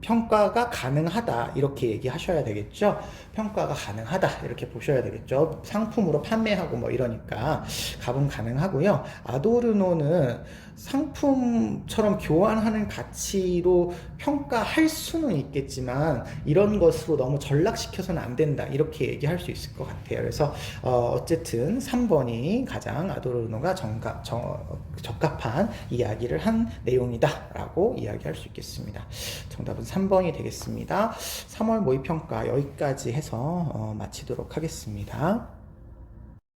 평가가 가능하다 이렇게 얘기하셔야 되겠죠. 평가가 가능하다 이렇게 보셔야 되겠죠. 상품으로 판매하고 뭐 이러니까 갑은 가능하고요. 아도르노는 상품처럼 교환하는 가치로 평가할 수는 있겠지만 이런 것으로 너무 전락시켜서는 안 된다 이렇게 얘기할 수 있을 것 같아요. 그래서 어쨌든 3번이 가장 아도르노가 적합한 이야기를 한 내용이다 라고 이야기할 수 있겠습니다. 정답은 3번이 되겠습니다. 3월 모의평가 여기까지 해서 마치도록 하겠습니다.